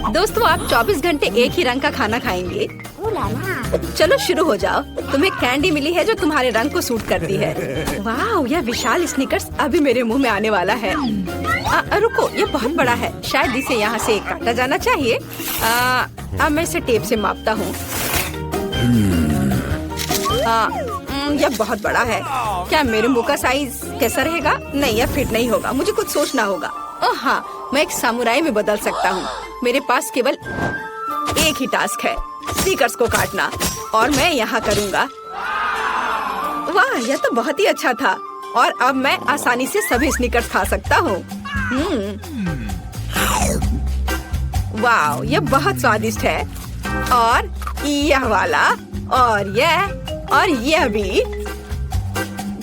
दोस्तों, आप 24 घंटे एक ही रंग का खाना खाएंगे? चलो शुरू हो जाओ। तुम्हें कैंडी मिली है जो तुम्हारे रंग को सूट करती है। वाह, यह विशाल स्निकर्स अभी मेरे मुंह में आने वाला है। रुको, ये बहुत बड़ा है। शायद इसे यहाँ से काटा जाना चाहिए। अब मैं इसे टेप से मापता हूँ। यह बहुत बड़ा है। क्या मेरे मुंह का साइज कैसा रहेगा? नहीं, यह फिट नहीं होगा। मुझे कुछ सोचना होगा। ओह हाँ, मैं एक सामुराई में बदल सकता हूँ। मेरे पास केवल एक ही टास्क है, स्नीकर्स को काटना, और मैं यहाँ करूँगा। वाह, यह तो बहुत ही अच्छा था। और अब मैं आसानी से सभी स्नीकर्स खा सकता हूँ। वाह, यह बहुत स्वादिष्ट है। और यह वाला, और यह भी।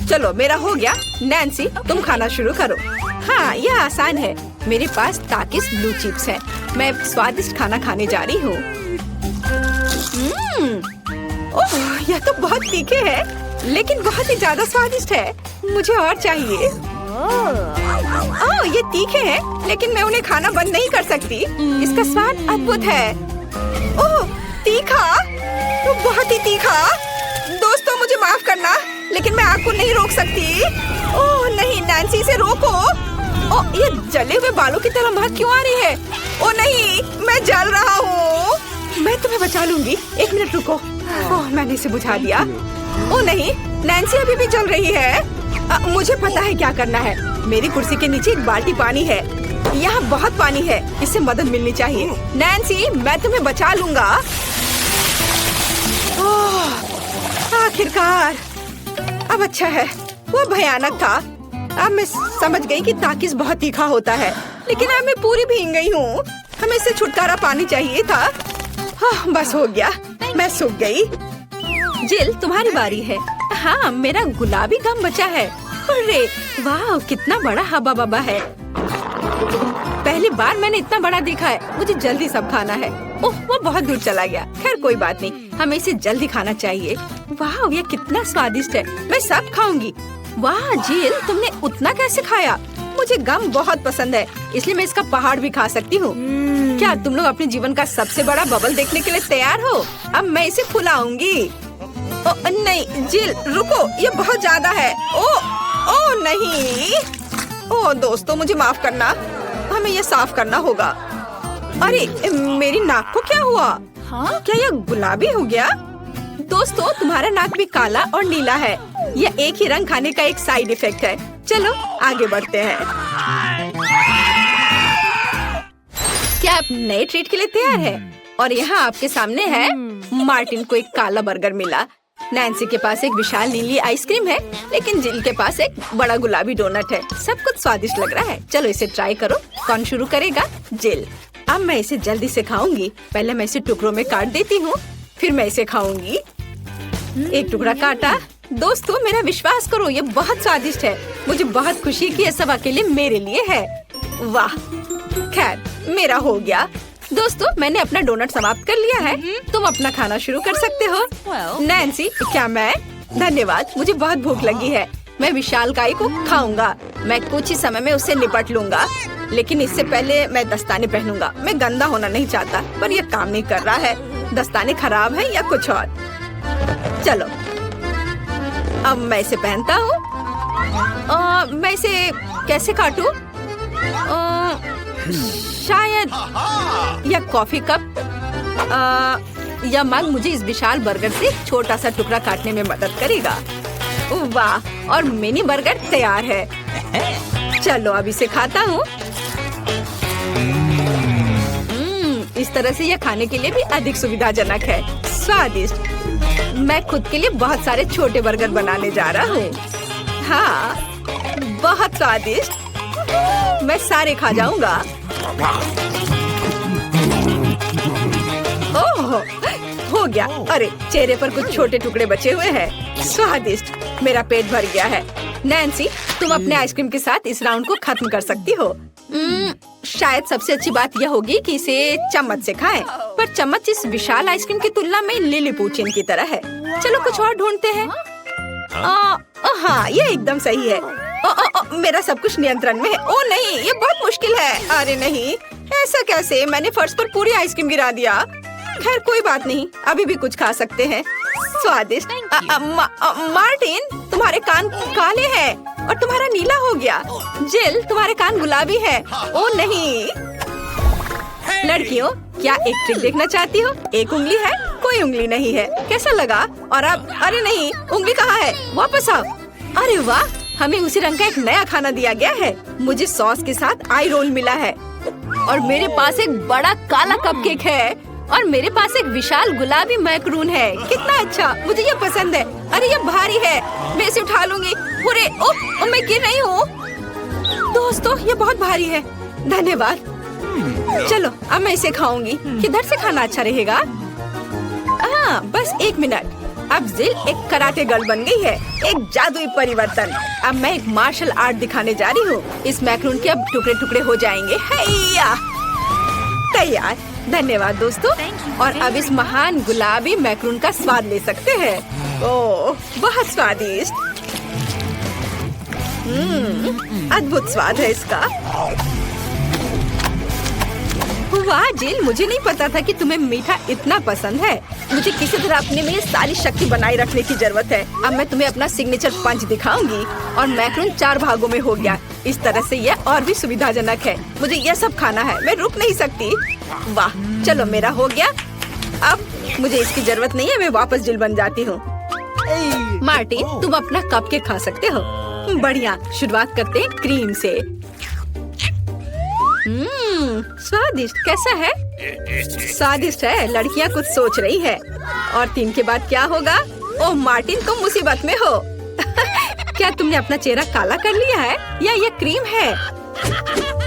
चलो, मेरा हो गया। नैन्सी, तुम खाना शुरू करो। हाँ, यह आसान है। मेरे पास ताकिस ब्लू चिप्स है। मैं स्वादिष्ट खाना खाने जा रही हूँ। ओह, यह तो बहुत तीखे है, लेकिन बहुत ही ज्यादा स्वादिष्ट है। मुझे और चाहिए। ओह, ये तीखे हैं, लेकिन मैं उन्हें खाना बंद नहीं कर सकती। इसका स्वाद अद्भुत है। ओह, तीखा, तो बहुत ही तीखा। दोस्तों, मुझे माफ करना, लेकिन मैं आग को नहीं रोक सकती। ओह नहीं, नैन्सी, से रोको। ओह, ये जले हुए बालों की तरह महक क्यों आ रही है? ओह नहीं, मैं जल रहा हूँ। मैं तुम्हें बचा लूंगी। एक मिनट रुको। ओह, मैंने इसे बुझा दिया। ओह नहीं, नैन्सी अभी भी जल रही है। मुझे पता है क्या करना है। मेरी कुर्सी के नीचे एक बाल्टी पानी है। यहाँ बहुत पानी है, इससे मदद मिलनी चाहिए। नैन्सी, मैं तुम्हें बचा लूंगा। आखिरकार, अब अच्छा है। वो भयानक था। अब मैं समझ गई कि ताकिस बहुत तीखा होता है, लेकिन अब मैं पूरी भीग गई हूँ। हमें इससे छुटकारा पानी चाहिए था। हाँ, बस हो गया, मैं सूख गई। जिल, तुम्हारी बारी है। हाँ, मेरा गुलाबी गम बचा है। अरे वाह, कितना बड़ा हब्बा बब्बा है। पहली बार मैंने इतना बड़ा देखा है। मुझे जल्दी सब खाना है। ओह, वो बहुत दूर चला गया। खैर कोई बात नहीं, हमें इसे जल्दी खाना चाहिए। वाह, ये कितना स्वादिष्ट है। मैं सब खाऊंगी। वाह जिल, तुमने उतना कैसे खाया? मुझे गम बहुत पसंद है, इसलिए मैं इसका पहाड़ भी खा सकती हूँ। क्या तुम लोग अपने जीवन का सबसे बड़ा बबल देखने के लिए तैयार हो? अब मैं इसे फुलाऊंगी। नहीं जिल, रुको, ये बहुत ज्यादा है। ओ नहीं। ओ दोस्तों, मुझे माफ करना, हमें ये साफ करना होगा। अरे मेरी नाक को क्या हुआ? हाँ? क्या यह गुलाबी हो गया? दोस्तों, तुम्हारा नाक भी काला और नीला है। यह एक ही रंग खाने का एक साइड इफेक्ट है। चलो आगे बढ़ते हैं। क्या आप नए ट्रीट के लिए तैयार हैं? और यहाँ आपके सामने है। मार्टिन को एक काला बर्गर मिला। नैन्सी के पास एक विशाल नीली आइसक्रीम है, लेकिन जिल के पास एक बड़ा गुलाबी डोनट है। सब कुछ स्वादिष्ट लग रहा है। चलो इसे ट्राई करो। कौन शुरू करेगा? जिल। अब मैं इसे जल्दी से खाऊंगी। पहले मैं इसे टुकड़ों में काट देती हूँ, फिर मैं इसे खाऊंगी। एक टुकड़ा काटा। दोस्तों, मेरा विश्वास करो, ये बहुत स्वादिष्ट है। मुझे बहुत खुशी कि ये सब अकेले मेरे लिए है। वाह, खैर मेरा हो गया। दोस्तों, मैंने अपना डोनट समाप्त कर लिया है। तुम अपना खाना शुरू कर सकते हो। नैन्सी, क्या मैं? धन्यवाद, मुझे बहुत भूख लगी है। मैं विशालकाय को खाऊंगा। मैं कुछ ही समय में उससे निपट लूंगा, लेकिन इससे पहले मैं दस्ताने पहनूंगा। मैं गंदा होना नहीं चाहता, पर यह काम नहीं कर रहा है। दस्ताने खराब है या कुछ और। चलो, अब मैं इसे पहनता हूँ। मैं इसे कैसे काटूं? शायद यह कॉफी कप या मग मुझे इस विशाल बर्गर से छोटा सा टुकड़ा काटने में मदद करेगा। वाह, और मिनी बर्गर तैयार है। चलो अब इसे खाता हूँ। इस तरह से यह खाने के लिए भी अधिक सुविधाजनक है। स्वादिष्ट। मैं खुद के लिए बहुत सारे छोटे बर्गर बनाने जा रहा हूँ। हाँ, बहुत स्वादिष्ट। मैं सारे खा जाऊंगा। ओह, हो गया। अरे चेहरे पर कुछ छोटे टुकड़े बचे हुए हैं। स्वादिष्ट। मेरा पेट भर गया है। नैन्सी, तुम अपने आइसक्रीम के साथ इस राउंड को खत्म कर सकती हो। शायद सबसे अच्छी बात यह होगी कि इसे चम्मच से खाएं। पर चम्मच इस विशाल आइसक्रीम की तुलना में लिलीपुचिन की तरह है। चलो कुछ और ढूंढते हैं। हाँ, ये एकदम सही है। मेरा सब कुछ नियंत्रण में है। ओ नहीं, ये बहुत मुश्किल है। अरे नहीं, ऐसा कैसे? मैंने फर्श पर पूरी आइसक्रीम गिरा दिया। खैर कोई बात नहीं, अभी भी कुछ खा सकते हैं। स्वादिष्ट। मार्टिन, तुम्हारे कान काले हैं और तुम्हारा नीला हो गया। जिल, तुम्हारे कान गुलाबी है। ओ नहीं। लड़कियों, क्या एक ट्रिक देखना चाहती हो? एक उंगली है, कोई उंगली नहीं है। कैसा लगा? और अब अरे नहीं, उंगली कहाँ है? वापस आओ। अरे वाह, हमें उसी रंग का एक नया खाना दिया गया है। मुझे सॉस के साथ आई रोल मिला है और मेरे पास एक बड़ा काला कपकेक है और मेरे पास एक विशाल गुलाबी मैक्रून है। कितना अच्छा, मुझे ये पसंद है। अरे ये भारी है, मैं इसे उठा लूंगी। पूरे ओह, मैं गिर रही हूँ। दोस्तों, ये बहुत भारी है। धन्यवाद। चलो, अब मैं इसे खाऊंगी। किधर से खाना अच्छा रहेगा? बस एक मिनट। अब जिल एक कराटे गर्ल बन गई है, एक जादुई परिवर्तन। अब मैं एक मार्शल आर्ट दिखाने जा रही हूँ। इस मैक्रून के अब टुकड़े टुकड़े हो जाएंगे। हैया, तैयार। धन्यवाद दोस्तों। और अब इस महान गुलाबी मैक्रून का स्वाद ले सकते हैं। ओह, बहुत स्वादिष्ट। अद्भुत स्वाद है इसका। वाह जिल, मुझे नहीं पता था कि तुम्हें मीठा इतना पसंद है। मुझे किसी तरह अपने में सारी शक्ति बनाए रखने की जरूरत है। अब मैं तुम्हें अपना सिग्नेचर पंच दिखाऊंगी और मैक्रून 4 भागों में हो गया। इस तरह से यह और भी सुविधाजनक है। मुझे यह सब खाना है, मैं रुक नहीं सकती। वाह, चलो मेरा हो गया। अब मुझे इसकी जरूरत नहीं है, मैं वापस जिल बन जाती हूँ। मार्टिन, तुम अपना कपकेक खा सकते हो। बढ़िया, शुरुआत करते हैं क्रीम से। स्वादिष्ट। कैसा है? स्वादिष्ट है। लड़कियाँ कुछ सोच रही है। और 3 के बाद क्या होगा? ओह मार्टिन, तुम मुसीबत में हो। क्या तुमने अपना चेहरा काला कर लिया है या ये क्रीम है?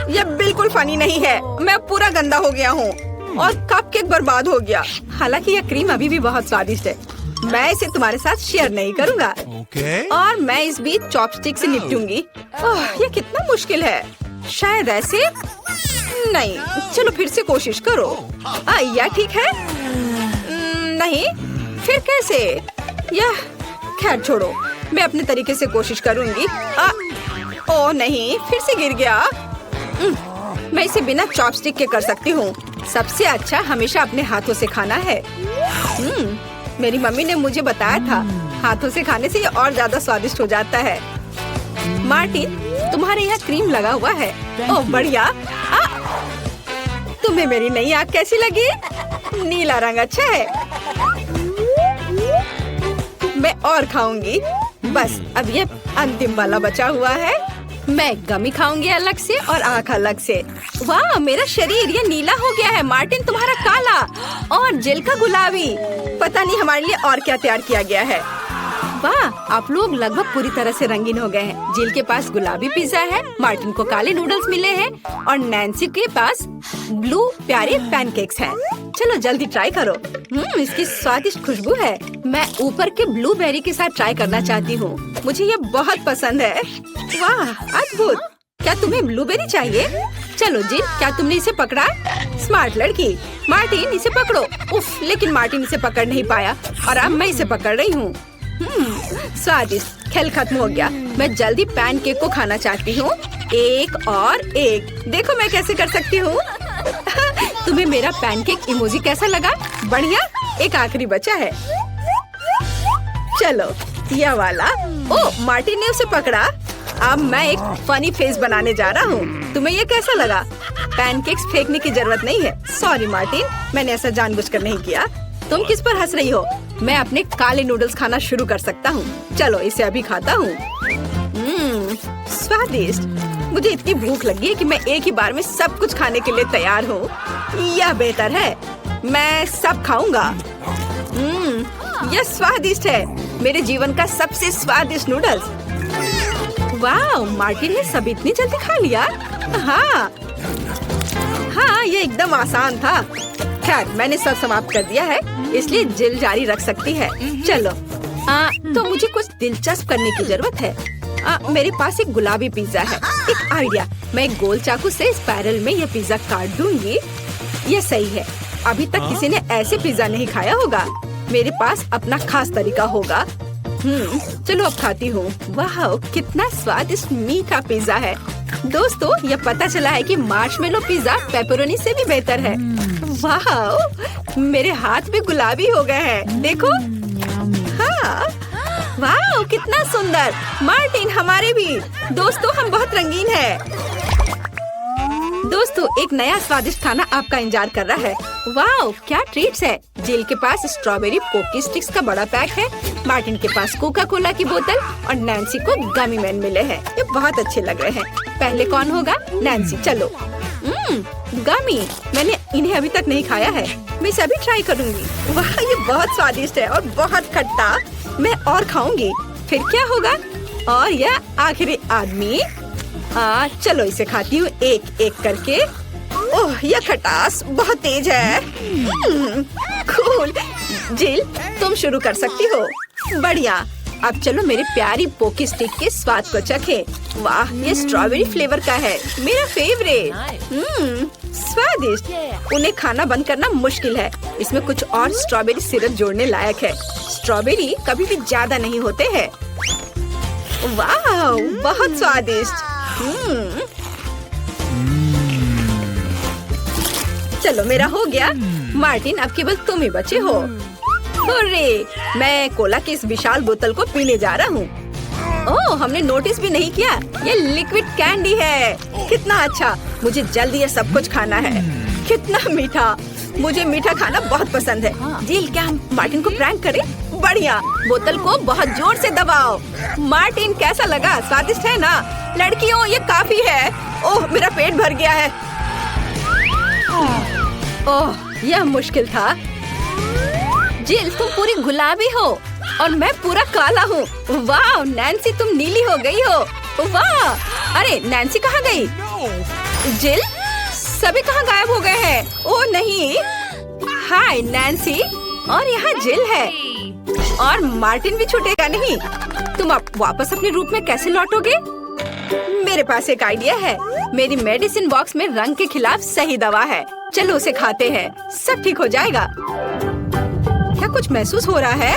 यह बिल्कुल फनी नहीं है। मैं पूरा गंदा हो गया हूँ और कपकेक बर्बाद हो गया। हालांकि यह क्रीम अभी भी बहुत स्वादिष्ट है। मैं इसे तुम्हारे साथ शेयर नहीं करूँगा। और मैं इस बीच चॉपस्टिक से निपटूंगी। ओह, ये कितना मुश्किल है। शायद ऐसे नहीं। चलो फिर से कोशिश करो। यह ठीक है? नहीं, फिर कैसे? यह खैर छोड़ो, मैं अपने तरीके से कोशिश करूंगी। ओह नहीं, फिर से गिर गया। मैं इसे बिना चॉपस्टिक के कर सकती हूँ। सबसे अच्छा हमेशा अपने हाथों से खाना है। मेरी मम्मी ने मुझे बताया था, हाथों से खाने से ये और ज्यादा स्वादिष्ट हो जाता है। मार्टिन, तुम्हारे यहाँ क्रीम लगा हुआ है। ओह बढ़िया। तुम्हें मेरी नई आँख कैसी लगी? नीला रंग अच्छा है। मैं और खाऊंगी। बस अब ये अंतिम वाला बचा हुआ है। मैं गमी खाऊंगी अलग से और आँख अलग से। वाह, मेरा शरीर ये नीला हो गया है। मार्टिन, तुम्हारा काला और जिल का गुलाबी। पता नहीं हमारे लिए और क्या तैयार किया गया है। वाह, आप लोग लगभग पूरी तरह से रंगीन हो गए हैं। जिल के पास गुलाबी पिज्जा है, मार्टिन को काले नूडल्स मिले हैं और नैन्सी के पास ब्लू प्यारे पैनकेक्स हैं। चलो जल्दी ट्राई करो। इसकी स्वादिष्ट खुशबू है। मैं ऊपर के ब्लूबेरी के साथ ट्राई करना चाहती हूँ। मुझे ये बहुत पसंद है। वाह, अद्भुत। क्या तुम्हें ब्लूबेरी चाहिए? चलो जिल, क्या तुमने इसे पकड़ा? स्मार्ट लड़की। मार्टिन, इसे पकड़ो। उफ, लेकिन मार्टिन इसे पकड़ नहीं पाया और अब मैं इसे पकड़ रही हूँ। स्वादिष्ट। खेल खत्म हो गया। मैं जल्दी पैनकेक को खाना चाहती हूँ। एक और एक। देखो मैं कैसे कर सकती हूँ। तुम्हें मेरा पैनकेक इमोजी कैसा लगा? बढ़िया। एक आखिरी बचा है। चलो यह वाला। ओह, मार्टिन ने उसे पकड़ा। अब मैं एक फनी फेस बनाने जा रहा हूँ। तुम्हें ये कैसा लगा? पैनकेक्स फेंकने की जरूरत नहीं है। सॉरी मार्टिन, मैंने ऐसा जानबूझकर नहीं किया। तुम किस पर हंस रही हो? मैं अपने काले नूडल्स खाना शुरू कर सकता हूँ। चलो इसे अभी खाता हूँ। स्वादिष्ट। मुझे इतनी भूख लगी है कि मैं एक ही बार में सब कुछ खाने के लिए तैयार हूँ। यह बेहतर है, मैं सब खाऊंगा। यह स्वादिष्ट है। मेरे जीवन का सबसे स्वादिष्ट नूडल्स। वाह, मार्टिन ने सब इतनी जल्दी खा लिया। हाँ, ये एकदम आसान था। खैर, मैंने सब समाप्त कर दिया है, इसलिए जिल जारी रख सकती है। चलो, तो मुझे कुछ दिलचस्प करने की जरूरत है। मेरे पास एक गुलाबी पिज्जा है। एक आइडिया, मैं एक गोल चाकू से स्पाइरल में यह पिज्जा काट दूंगी। यह सही है। अभी तक किसी ने ऐसे पिज्जा नहीं खाया होगा। मेरे पास अपना खास तरीका होगा। चलो अब खाती हूँ। वाह, कितना स्वादिष्ट मीठा पिज्जा है। दोस्तों, ये पता चला है कि मार्शमेलो पिज्जा पेपरोनी से भी बेहतर है। वाह, मेरे हाथ भी गुलाबी हो गए हैं। देखो। हाँ, वाह, कितना सुंदर। मार्टिन, हमारे भी। दोस्तों, हम बहुत रंगीन हैं। दोस्तों, एक नया स्वादिष्ट खाना आपका इंतजार कर रहा है। वाह, क्या ट्रीट्स है। जिल के पास स्ट्रॉबेरी पोकी स्टिक्स का बड़ा पैक है। मार्टिन के पास कोका कोला की बोतल और नैन्सी को गमी मैन मिले हैं। ये बहुत अच्छे लग रहे हैं। पहले कौन होगा? नैन्सी। चलो। गमी, मैंने इन्हें अभी तक नहीं खाया है। मैं इसे अभी ट्राई करूंगी। वाह, ये बहुत स्वादिष्ट है और बहुत खट्टा। मैं और खाऊंगी। फिर क्या होगा? और यह आखिरी आदमी। चलो इसे खाती हूँ एक एक करके। ओह, यह खटास बहुत तेज है। कूल। जिल, तुम शुरू कर सकती हो। बढ़िया। अब चलो मेरी प्यारी पोकी स्टिक के स्वाद को चखें। वाह, ये स्ट्रॉबेरी फ्लेवर का है, मेरा फेवरेट। स्वादिष्ट। उन्हें खाना बंद करना मुश्किल है। इसमें कुछ और स्ट्रॉबेरी सिरप जोड़ने लायक है। स्ट्रॉबेरी कभी भी ज्यादा नहीं होते हैं। वाह, बहुत स्वादिष्ट। चलो, मेरा हो गया। मार्टिन, अब केवल तुम ही बचे हो। हुर्रे, मैं कोला की इस विशाल बोतल को पीने जा रहा हूँ। ओह, हमने नोटिस भी नहीं किया। ये लिक्विड कैंडी है। कितना अच्छा। मुझे जल्दी ये सब कुछ खाना है। कितना मीठा। मुझे मीठा खाना बहुत पसंद है। जिल, क्या हम मार्टिन को प्रैंक करें? बढ़िया। बोतल को बहुत जोर से दबाओ। मार्टिन, कैसा लगा? स्वादिष्ट है ना? लड़कियों, ये काफी है। ओह, मेरा पेट भर गया है। ओह, यह मुश्किल था। जिल, तुम पूरी गुलाबी हो और मैं पूरा काला हूँ। वाह, नैन्सी, तुम नीली हो गई हो। वाह। अरे, नैन्सी कहाँ गई? जिल, सभी कहाँ गायब हो गए हैं? ओह नहीं। हाय नैन्सी, और यहाँ जिल है और मार्टिन भी छूटेगा नहीं। तुम अब वापस अपने रूप में कैसे लौटोगे? मेरे पास एक आइडिया है। मेरी मेडिसिन बॉक्स में रंग के खिलाफ सही दवा है। चलो उसे खाते हैं, सब ठीक हो जाएगा। क्या कुछ महसूस हो रहा है?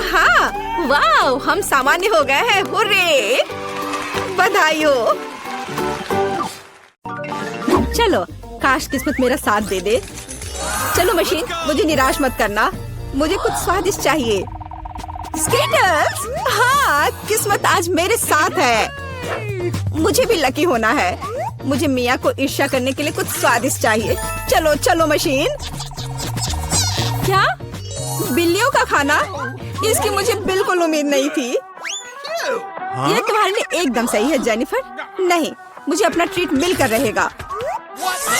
हाँ, वाह, हम सामान्य हो गए हैं। हुर्रे, बधाई हो। चलो, काश किस्मत मेरा साथ दे दे। चलो मशीन, मुझे निराश मत करना। मुझे कुछ स्वादिष्ट चाहिए। स्केटर्स, हाँ, किस्मत आज मेरे साथ है। मुझे भी लकी होना है। मुझे मिया को ईर्ष्या करने के लिए कुछ स्वादिष्ट चाहिए। चलो चलो मशीन। क्या? बिल्लियों का खाना? इसकी मुझे बिल्कुल उम्मीद नहीं थी। यह तुम्हारे लिए एकदम सही है जेनिफर। नहीं, मुझे अपना ट्रीट मिलकर रहेगा।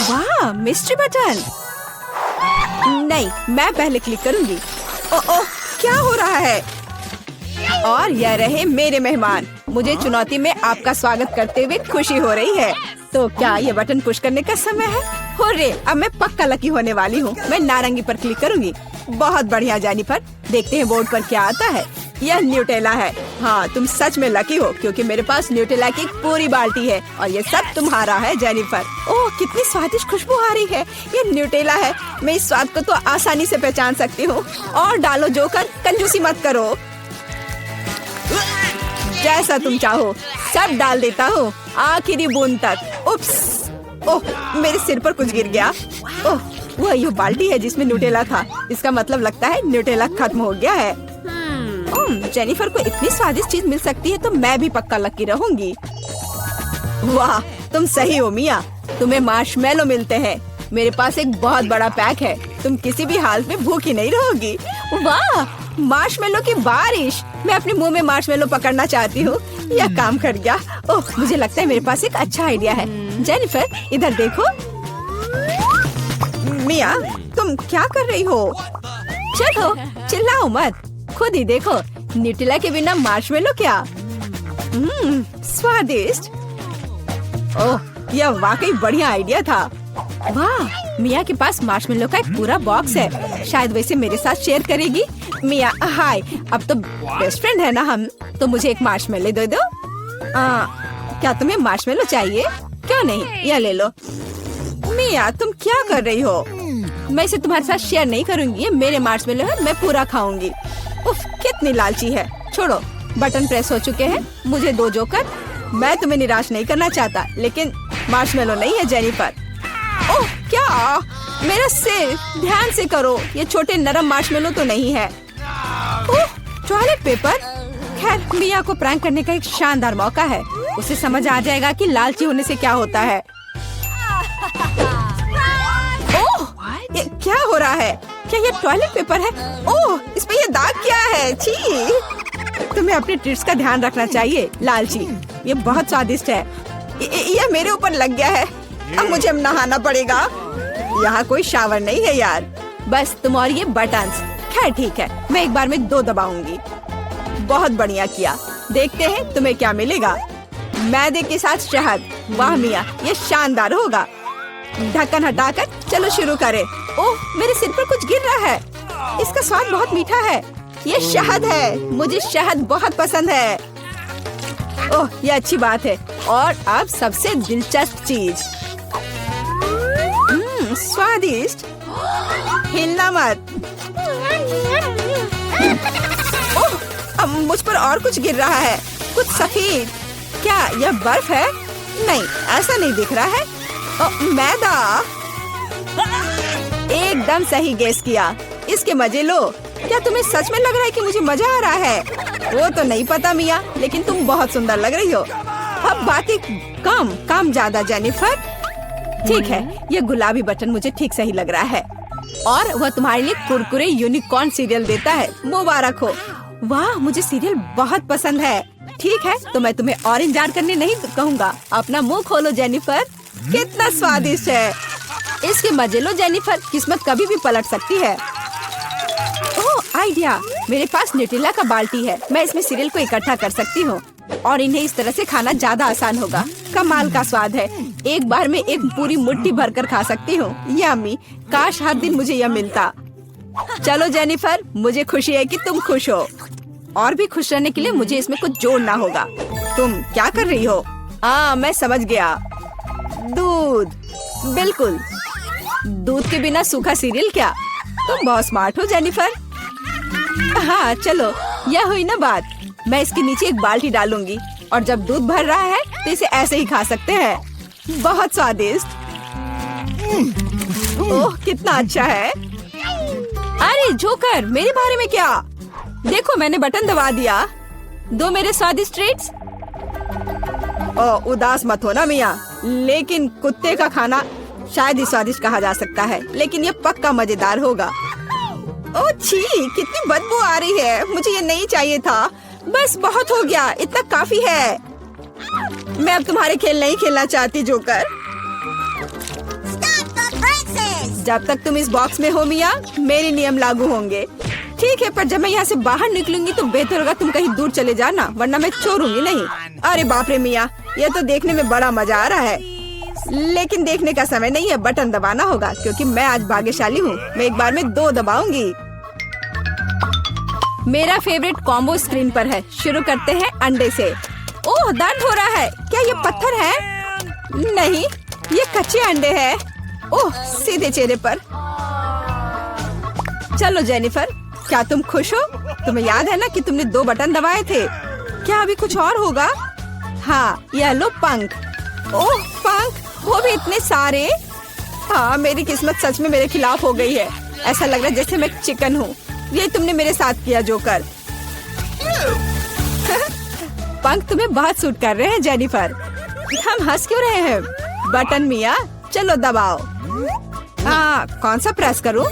वाह, मिस्ट्री बटन। नहीं, मैं पहले क्लिक करूंगी। ओह, क्या हो रहा है? और यह रहे मेरे मेहमान। मुझे चुनौती में आपका स्वागत करते हुए खुशी हो रही है। तो क्या ये बटन पुश करने का समय है? हुर्रे, अब मैं पक्का लकी होने वाली हूँ। मैं नारंगी पर क्लिक करूंगी। बहुत बढ़िया जेनिफर। देखते हैं बोर्ड पर क्या आता है। यह न्यूटेला है। हाँ, तुम सच में लकी हो क्योंकि मेरे पास न्यूटेला की एक पूरी बाल्टी है और ये सब तुम्हारा है जेनिफर। ओह, कितनी स्वादिष्ट खुशबू आ रही है। ये न्यूटेला है। मैं इस स्वाद को तो आसानी से पहचान सकती हूँ। और डालो जोकर, कंजूसी मत करो। जैसा तुम चाहो सब डाल देता हूँ, आखिरी बूंद तक। उप्स, ओह, मेरे सिर पर कुछ गिर गया। ओह, वह ये बाल्टी है जिसमें न्यूटेला था। इसका मतलब लगता है न्यूटेला खत्म हो गया है। जेनिफर को इतनी स्वादिष्ट चीज मिल सकती है तो मैं भी पक्का लकी रहूंगी। वाह, तुम सही हो मिया। तुम्हें मार्शमेलो मिलते हैं। मेरे पास एक बहुत बड़ा पैक है। तुम किसी भी हालत में भूखी नहीं रहोगी। वाह, मार्शमेलो की बारिश। मैं अपने मुंह में मार्शमेलो पकड़ना चाहती हूँ। यह काम कर गया। ओह, मुझे लगता है मेरे पास एक अच्छा आइडिया है। जेनिफर, इधर देखो। मिया, तुम क्या कर रही हो? चलो, चिल्लाओ मत, खुद ही देखो। न्यूटेला के बिना मार्शमेलो क्या? स्वादिष्ट। ओह, यह वाकई बढ़िया आइडिया था। वाह, मिया के पास मार्शमेलो का एक पूरा बॉक्स है। शायद वैसे मेरे साथ शेयर करेगी। मिया, हाय, अब तो बेस्ट फ्रेंड है ना हम। तो मुझे एक मार्शमेलो दे दो। क्या तुम्हें मार्शमेलो चाहिए? क्यों नहीं, यह ले लो। मिया, तुम क्या कर रही हो? मैं इसे तुम्हारे साथ शेयर नहीं करूंगी। ये मेरे मार्शमेलो है, मैं पूरा खाऊंगी। उफ, कितनी लालची है। छोड़ो, बटन प्रेस हो चुके हैं। मुझे 2 जोकर। मैं तुम्हें निराश नहीं करना चाहता, लेकिन मार्शमेलो नहीं है जेनिफर। ओह क्या, मेरा सिर, ध्यान से करो, ये छोटे नरम मार्शमेलो तो नहीं है। ओह, टॉयलेट पेपर। खैर, मिया को प्रैंक करने का एक शानदार मौका है। उसे समझ आ जाएगा कि लालची होने से क्या होता है। ओह, ये क्या हो रहा है? क्या ये टॉयलेट पेपर है? ओह, इस पे ये दाग क्या है? छी! तुम्हें अपने ट्रीट्स का ध्यान रखना चाहिए, लालची। ये बहुत स्वादिष्ट है। ये मेरे ऊपर लग गया है। अब मुझे अब नहाना पड़ेगा। यहाँ कोई शावर नहीं है यार। बस तुम और ये बटन्स। खैर ठीक है, मैं एक बार में 2 दबाऊंगी। बहुत बढ़िया किया। देखते हैं तुम्हें क्या मिलेगा। मैदे के साथ शहद। वाह मिया, ये शानदार होगा। ढक्कन हटाकर चलो शुरू करें। ओह, मेरे सिर पर कुछ गिर रहा है। इसका स्वाद बहुत मीठा है। ये शहद है। मुझे शहद बहुत पसंद है। ओह, ये अच्छी बात है। और अब सबसे दिलचस्प चीज। स्वादिष्ट। हिलना मत। ओह, अब मुझ पर और कुछ गिर रहा है। कुछ सफेद। क्या यह बर्फ है? नहीं, ऐसा नहीं दिख रहा है। मैदा। एकदम सही गेस किया। इसके मजे लो। क्या तुम्हें सच में लग रहा है कि मुझे मजा आ रहा है? वो तो नहीं पता मिया, लेकिन तुम बहुत सुंदर लग रही हो। अब बातें कम, काम ज्यादा जेनिफर। ठीक है, ये गुलाबी बटन मुझे ठीक सही लग रहा है। और वह तुम्हारे लिए कुरकुरे यूनिकॉर्न सीरियल देता है। मुबारक हो। वाह, मुझे सीरियल बहुत पसंद है। ठीक है, तो मैं तुम्हें और इंतजार करने नहीं कहूँगा। अपना मुंह खोलो जेनिफर। कितना स्वादिष्ट है। इसके मजे लो जेनिफर, किस्मत कभी भी पलट सकती है। ओह, आइडिया। मेरे पास न्यूटेला का बाल्टी है। मैं इसमें सीरियल को इकट्ठा कर सकती हूँ और इन्हें इस तरह से खाना ज्यादा आसान होगा। कमाल का स्वाद है। एक बार में एक पूरी मुट्ठी भरकर खा सकती हूँ। यम्मी। काश हर दिन मुझे यह मिलता। चलो जेनिफर, मुझे खुशी है कि तुम खुश हो। और भी खुश रहने के लिए मुझे इसमें कुछ जोड़ना होगा। तुम क्या कर रही हो? मैं समझ गया। दूध। बिल्कुल, दूध के बिना सूखा सीरियल क्या? तुम बहुत स्मार्ट हो जेनिफर। हाँ चलो, यह हुई ना बात। मैं इसके नीचे एक बाल्टी डालूंगी और जब दूध भर रहा है तो इसे ऐसे ही खा सकते हैं। बहुत स्वादिष्ट। ओह, कितना अच्छा है। अरे जोकर, मेरे बारे में क्या? देखो, मैंने बटन दबा दिया। दो मेरे स्वादिष्ट ट्रीट्स। ओह, उदास मत हो ना मिया, लेकिन कुत्ते का खाना शायद ही स्वादिष्ट कहा जा सकता है, लेकिन ये पक्का मजेदार होगा। ओह छी, कितनी बदबू आ रही है। मुझे ये नहीं चाहिए था। बस बहुत हो गया, इतना काफी है। मैं अब तुम्हारे खेल नहीं खेलना चाहती जोकर। जब तक तुम इस बॉक्स में हो मिया, मेरे नियम लागू होंगे। ठीक है, पर जब मैं यहाँ से बाहर निकलूंगी तो बेहतर होगा तुम कहीं दूर चले जाना, वरना मैं छोड़ूंगी नहीं। अरे बाप रे मिया, ये तो देखने में बड़ा मजा आ रहा है, लेकिन देखने का समय नहीं है। बटन दबाना होगा क्योंकि मैं आज भाग्यशाली हूँ। मैं एक बार में 2 दबाऊंगी। मेरा फेवरेट कॉम्बो स्क्रीन पर है। शुरू करते हैं अंडे से। ओह, दर्द हो रहा है। क्या ये पत्थर है? नहीं, ये कच्चे अंडे हैं। ओह, सीधे चेहरे पर। चलो जेनिफर, क्या तुम खुश हो? तुम्हें याद है ना कि तुमने 2 बटन दबाए थे? क्या अभी कुछ और होगा? हाँ, यह लो पंख। ओह पंख, वो भी इतने सारे। हाँ, मेरी किस्मत सच में मेरे खिलाफ हो गई है। ऐसा लग रहा है जैसे मैं चिकन हूँ। ये तुमने मेरे साथ किया जोकर। पंख तुम्हें बहुत सूट कर रहे हैं जेनिफर। हम हंस क्यों रहे हैं? बटन मिया, चलो दबाओ। कौन सा प्रेस करूं?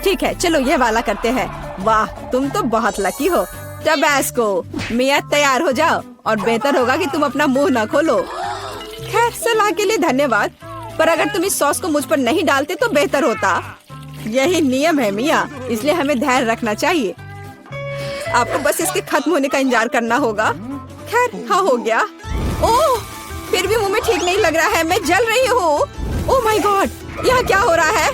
ठीक है, चलो ये वाला करते हैं। वाह, तुम तो बहुत लकी हो। टबैस्को। मिया, तैयार हो जाओ और बेहतर होगा कि तुम अपना मुंह न खोलो। खैर, सलाह के लिए धन्यवाद, पर अगर तुम इस सॉस को मुझ पर नहीं डालते तो बेहतर होता। यही नियम है मिया, इसलिए हमें धैर्य रखना चाहिए। आपको बस इसके खत्म होने का इंतजार करना होगा। खैर, हाँ हो गया। ओह, फिर भी मुंह में ठीक नहीं लग रहा है। मैं जल रही हूँ। ओह माय गॉड, यहाँ क्या हो रहा है?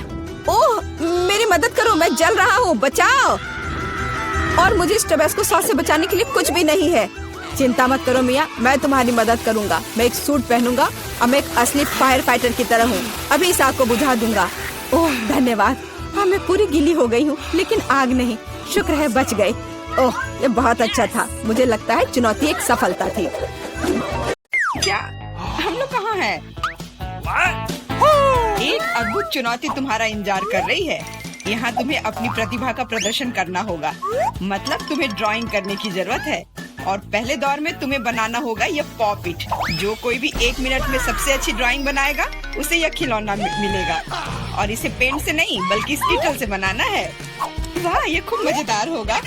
ओह, मेरी मदद करो, मैं जल रहा हूँ, बचाओ। और मुझे इस टबैस्को सॉस से बचाने के लिए कुछ भी नहीं है। चिंता मत करो मिया, मैं तुम्हारी मदद करूँगा। मैं एक सूट पहनूंगा और मैं एक असली फायर फाइटर की तरह हूँ। अभी इस आग को बुझा दूंगा। ओह धन्यवाद। हाँ, मैं पूरी गीली हो गई हूँ, लेकिन आग नहीं। शुक्र है बच गए। ओह, ये बहुत अच्छा था। मुझे लगता है चुनौती एक सफलता थी। क्या हम लोग कहाँ हैं? एक अद्भुत चुनौती तुम्हारा इंतजार कर रही है। यहाँ तुम्हें अपनी प्रतिभा का प्रदर्शन करना होगा। मतलब तुम्हें ड्राइंग करने की जरूरत है और पहले दौर में तुम्हें बनाना होगा यह पॉपिट। जो कोई भी 1 मिनट में सबसे अच्छी ड्राइंग बनाएगा उसे यह खिलौना मिलेगा। और इसे पेंट से नहीं बल्कि स्कीटल से बनाना है। वाह, ये खूब मजेदार होगा।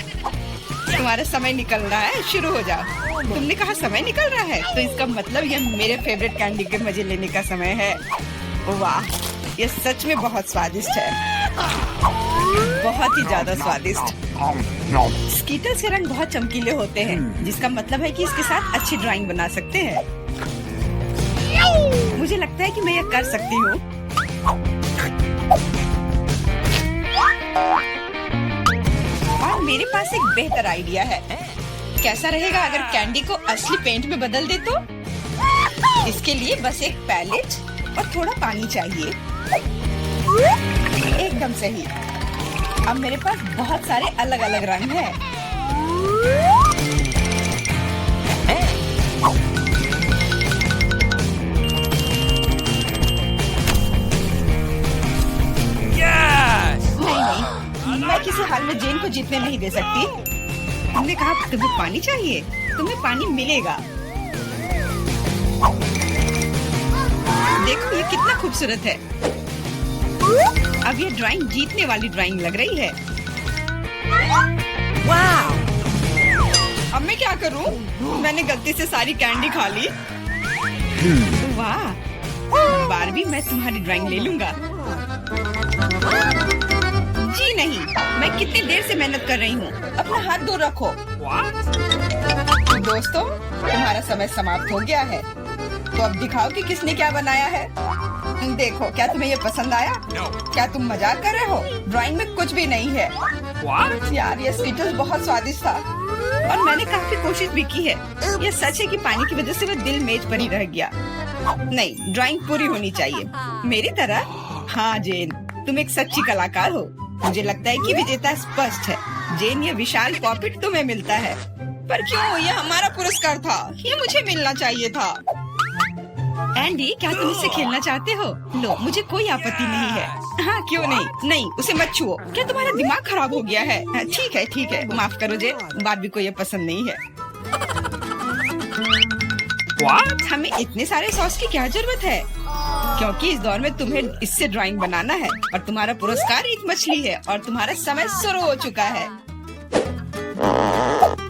तुम्हारा समय निकल रहा है, शुरू हो जाओ। तुमने कहा समय निकल रहा है, तो इसका मतलब यह मेरे फेवरेट कैंडी के मजे लेने का समय है। वाह, ये सच में बहुत स्वादिष्ट है, बहुत ही ज्यादा स्वादिष्ट। स्कीटल्स के रंग बहुत चमकीले होते हैं, जिसका मतलब है कि इसके साथ अच्छी ड्राइंग बना सकते हैं। मुझे लगता है कि मैं यह कर सकती हूँ। और मेरे पास एक बेहतर आइडिया है। कैसा रहेगा अगर कैंडी को असली पेंट में बदल दे तो? इसके लिए बस एक पैलेट और थोड़ा पानी चाहिए। एकदम सही। अब मेरे पास बहुत सारे अलग अलग रंग हैं। नहीं, मैं किसी हाल में जेन को जीतने नहीं दे सकती। तुमने कहा तुम्हें पानी चाहिए, तुम्हें पानी मिलेगा। देखो ये कितना खूबसूरत है। अब ये ड्राइंग जीतने वाली ड्राइंग लग रही है। वाह! अब मैं क्या करूं? मैंने गलती से सारी कैंडी खा ली। वाह! बारबी, मैं तुम्हारी ड्राइंग ले लूंगा। जी नहीं, मैं कितनी देर से मेहनत कर रही हूँ। अपना हाथ दूर रखो। दोस्तों, तुम्हारा समय समाप्त हो गया है। तो अब दिखाओ कि किसने क्या बनाया है। देखो, क्या तुम्हें ये पसंद आया? क्या तुम मजाक कर रहे हो? ड्राइंग में कुछ भी नहीं है। यार, ये स्कीटल्स बहुत स्वादिष्ट था और मैंने काफी कोशिश भी की है। ये सच है कि पानी की वजह से वो दिल मेज पर ही रह गया। नहीं, ड्राइंग पूरी होनी चाहिए मेरी तरह। हाँ जेन, तुम एक सच्ची कलाकार हो। मुझे लगता है कि विजेता स्पष्ट है। जेन, ये विशाल पॉपिट तुम्हें मिलता है। पर क्यों? ये हमारा पुरस्कार था, ये मुझे मिलना चाहिए था। एंडी, क्या तुम इससे खेलना चाहते हो? लो, मुझे कोई आपत्ति नहीं है। हाँ, क्यों नहीं? नहीं, उसे मत छुओ। क्या तुम्हारा दिमाग खराब हो गया है? ठीक है, ठीक है, माफ करो जेन, बारबी को ये पसंद नहीं है। हमें इतने सारे सॉस की क्या जरूरत है? क्योंकि इस दौर में तुम्हें इससे ड्राइंग बनाना है और तुम्हारा पुरस्कार एक मछली है और तुम्हारा समय शुरू हो चुका है।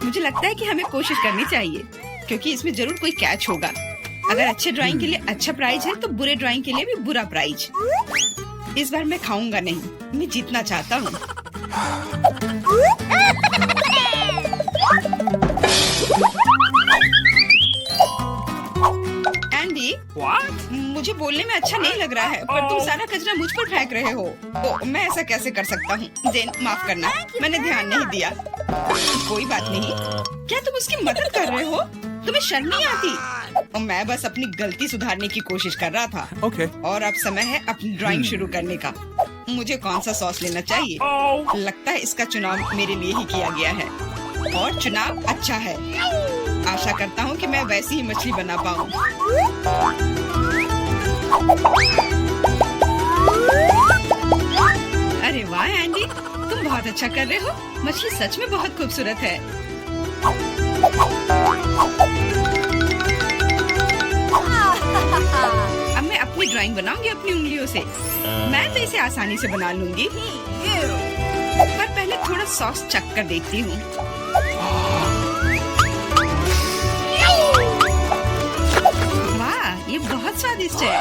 मुझे लगता है कि हमें कोशिश करनी चाहिए, क्योंकि इसमें जरूर कोई कैच होगा। अगर अच्छे ड्राइंग के लिए अच्छा प्राइज है तो बुरे ड्राइंग के लिए भी बुरा प्राइज। इस बार मैं खाऊंगा नहीं, मैं जीतना चाहता हूँ। एंडी, मुझे बोलने में अच्छा नहीं लग रहा है, पर तुम सारा कचरा मुझ पर फेंक रहे हो। तो मैं ऐसा कैसे कर सकता हूँ? जेन, माफ करना, मैंने ध्यान नहीं दिया। कोई बात नहीं। क्या तुम उसकी मदद कर रहे हो? तुम्हें शर्म नहीं आती? मैं बस अपनी गलती सुधारने की कोशिश कर रहा था। और अब समय है अपनी ड्राइंग शुरू करने का। मुझे कौन सा सॉस लेना चाहिए? लगता है इसका चुनाव मेरे लिए ही किया गया है और चुनाव अच्छा है। आशा करता हूँ कि मैं वैसी ही मछली बना पाऊँ। अरे वाह एंडी, तुम बहुत अच्छा कर रहे हो। मछली सच में बहुत खूबसूरत है। अब मैं अपनी ड्राइंग बनाऊंगी अपनी उंगलियों से। मैं तो इसे आसानी से बना लूंगी, पर पहले थोड़ा सॉस चख कर देखती हूँ। वाह, ये बहुत स्वादिष्ट है।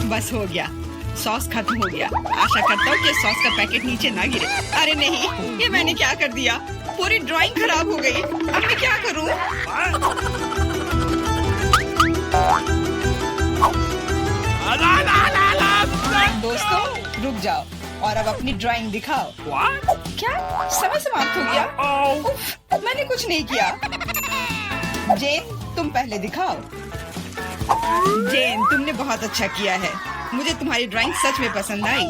बस हो गया, सॉस खत्म हो गया। आशा करता हूँ कि सॉस का पैकेट नीचे ना गिरे। अरे नहीं, ये मैंने क्या कर दिया? पूरी ड्राइंग खराब हो गई। अब मैं क्या करूँ? दोस्तों, रुक जाओ और अब अपनी ड्राइंग दिखाओ। क्या समय समाप्त हो गया? उफ, मैंने कुछ नहीं किया। जेन, तुम पहले दिखाओ। जेन, तुमने बहुत अच्छा किया है। मुझे तुम्हारी ड्राइंग सच में पसंद आई।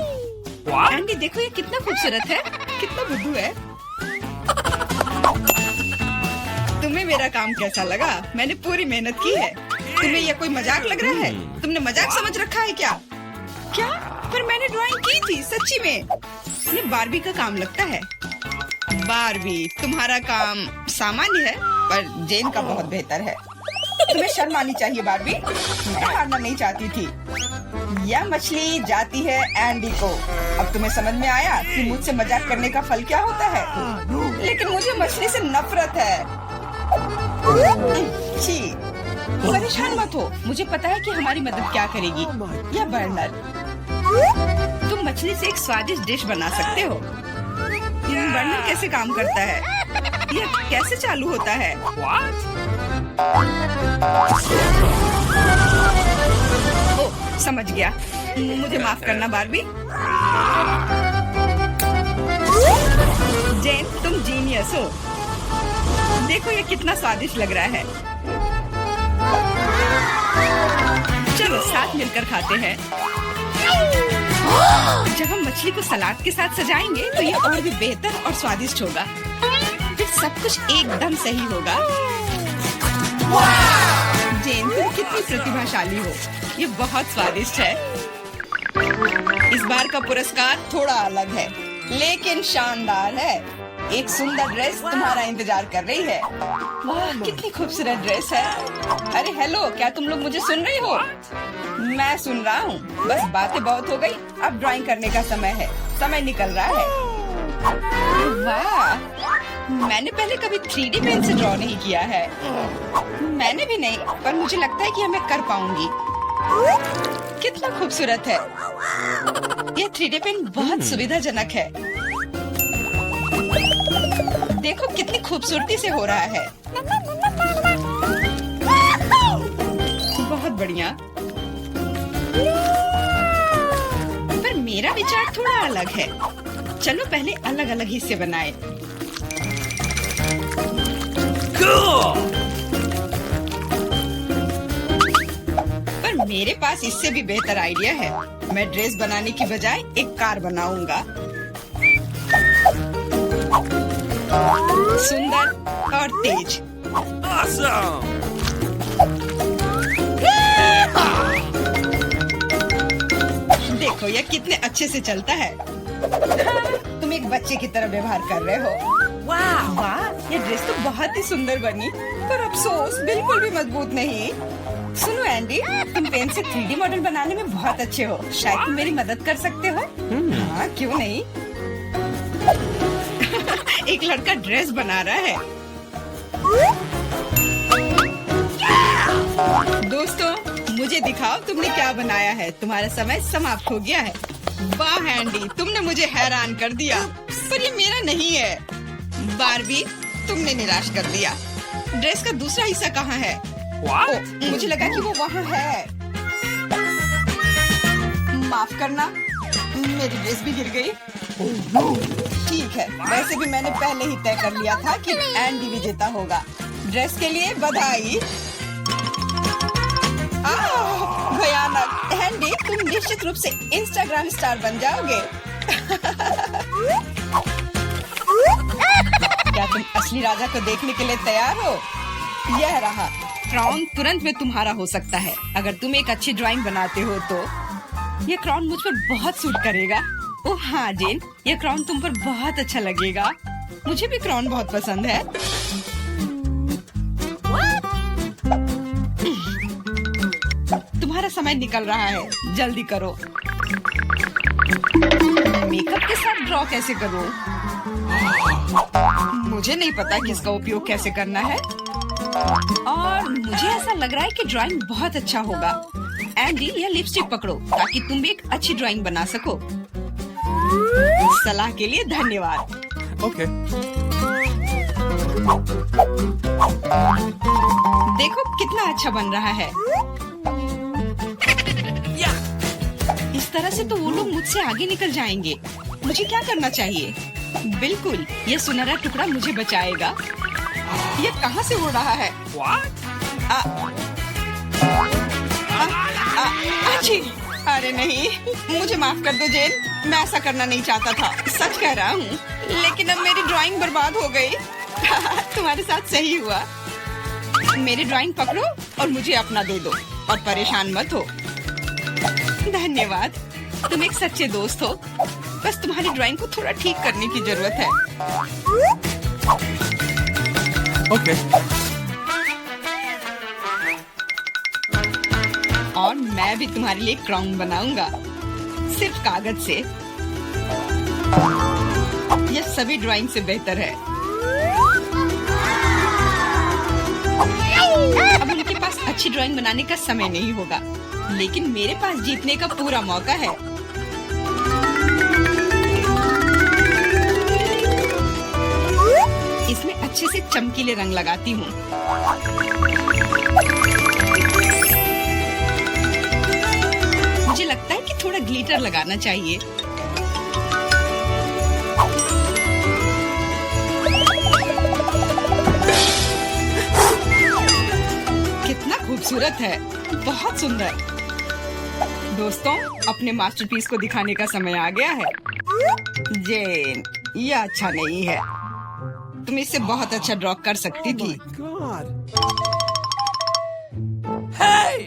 एंडी देखो ये कितना खूबसूरत है, कितना बुद्धू है। तुम्हें मेरा काम कैसा लगा? मैंने पूरी मेहनत की है। तुम्हें यह कोई मजाक लग रहा है? तुमने मजाक समझ रखा है क्या? क्या? पर मैंने ड्राइंग की थी सच्ची में। ये बारबी का काम लगता है। बारबी, तुम्हारा काम सामान्य है पर जेन का बहुत बेहतर है। तुम्हें शर्म आनी चाहिए बारबी। मैं हारना नहीं चाहती थी। यह मछली जाती है एंडी को। अब तुम्हें समझ में आया कि मुझसे मजाक करने का फल क्या होता है। लेकिन मुझे मछली से नफरत है। छी, परेशान मत हो। मुझे पता है कि हमारी मदद क्या करेगी। यह बर्नर, तुम मछली से एक स्वादिष्ट डिश बना सकते हो। बर्नर कैसे काम करता है? यह कैसे चालू होता है? ओह, समझ गया। मुझे माफ करना बारबी। जेन, तुम जीनियस हो। देखो ये कितना स्वादिष्ट लग रहा है। चलो साथ मिलकर खाते हैं। जब हम मछली को सलाद के साथ सजाएंगे तो ये और भी बेहतर और स्वादिष्ट होगा। फिर सब कुछ एकदम सही होगा। जेन, तुम कितनी प्रतिभाशाली हो। ये बहुत स्वादिष्ट है। इस बार का पुरस्कार थोड़ा अलग है लेकिन शानदार है। एक सुंदर ड्रेस तुम्हारा इंतजार कर रही है। वाह, कितनी खूबसूरत ड्रेस है। अरे हेलो, क्या तुम लोग मुझे सुन रही हो? मैं सुन रहा हूँ। बस बातें बहुत हो गई, अब ड्राइंग करने का समय है। समय निकल रहा है। वाह, मैंने पहले कभी 3D पेन से ड्रॉ नहीं किया है। मैंने भी नहीं, पर मुझे लगता है कि मैं कर पाऊंगी। कितना खूबसूरत है। यह 3D पेन बहुत सुविधाजनक है। देखो कितनी खूबसूरती से हो रहा है। बहुत बढ़िया। पर मेरा विचार थोड़ा अलग है। चलो पहले अलग अलग हिस्से बनाए। पर मेरे पास इससे भी बेहतर आइडिया है। मैं ड्रेस बनाने की बजाय एक कार बनाऊंगा। सुंदर और तेज। Awesome! देखो यह कितने अच्छे से चलता है। तुम एक बच्चे की तरह व्यवहार कर रहे हो। वाह वाह, ये ड्रेस तो बहुत ही सुंदर बनी, पर अफसोस बिल्कुल भी मजबूत नहीं। सुनो एंडी, तुम पेन से 3D मॉडल बनाने में बहुत अच्छे हो। शायद तुम मेरी मदद कर सकते हो। हाँ, क्यों नहीं। एक लड़का ड्रेस बना रहा है। दोस्तों, मुझे दिखाओ तुमने क्या बनाया है। तुम्हारा समय समाप्त हो गया है। वाह एंडी, तुमने मुझे हैरान कर दिया, पर ये मेरा नहीं है। बारबी, तुमने निराश कर दिया। ड्रेस का दूसरा हिस्सा कहाँ है? मुझे लगा कि वो वहाँ है। माफ करना, मेरी ड्रेस भी गिर गई। ठीक है, वैसे भी मैंने पहले ही तय कर लिया था कि एंडी विजेता होगा। ड्रेस के लिए बधाई। भयानक। एंडी, तुम निश्चित रूप से इंस्टाग्राम स्टार बन जाओगे। क्या तुम असली राजा को देखने के लिए तैयार हो? यह रहा क्राउन। तुरंत में तुम्हारा हो सकता है अगर तुम एक अच्छी ड्राइंग बनाते हो तो। यह क्राउन मुझ पर बहुत सूट करेगा। ओह हाँ जेन, यह क्राउन तुम पर बहुत अच्छा लगेगा। मुझे भी क्राउन बहुत पसंद है। तुम्हारा समय निकल रहा है, जल्दी करो। मेकअप के साथ ड्रॉ कैसे करूं? मुझे नहीं पता कि इसका उपयोग कैसे करना है, और मुझे ऐसा लग रहा है कि ड्राइंग बहुत अच्छा होगा। एंडी, यह लिपस्टिक पकड़ो ताकि तुम भी एक अच्छी ड्राइंग बना सको। सलाह के लिए धन्यवाद। Okay. देखो कितना अच्छा बन रहा है। इस तरह से तो वो लोग मुझसे आगे निकल जाएंगे। मुझे क्या करना चाहिए? बिल्कुल, ये सुनहरा टुकड़ा मुझे बचाएगा। ये कहाँ से उड़ रहा है? What? अच्छी। अरे नहीं, मुझे माफ कर दो जेन, मैं ऐसा करना नहीं चाहता था, सच कह रहा हूँ। लेकिन अब मेरी ड्राइंग बर्बाद हो गई। तुम्हारे साथ सही हुआ। मेरी ड्राइंग पकड़ो और मुझे अपना दे दो और परेशान मत हो। धन्यवाद, तुम एक सच्चे दोस्त हो। बस तुम्हारी ड्राइंग को थोड़ा ठीक करने की जरूरत है। Okay. और मैं भी तुम्हारे लिए क्राउन बनाऊंगा, सिर्फ कागज से। यह सभी ड्राइंग से बेहतर है। अब उनके पास अच्छी ड्राइंग बनाने का समय नहीं होगा, लेकिन मेरे पास जीतने का पूरा मौका है। इसमें अच्छे से चमकीले रंग लगाती हूँ। मुझे लगता है कि थोड़ा ग्लिटर लगाना चाहिए। कितना खूबसूरत है, बहुत सुंदर। दोस्तों, अपने मास्टरपीस को दिखाने का समय आ गया है। जेन, यह अच्छा नहीं है। तुम इससे बहुत अच्छा ड्रॉ कर सकती थी। God. Hey!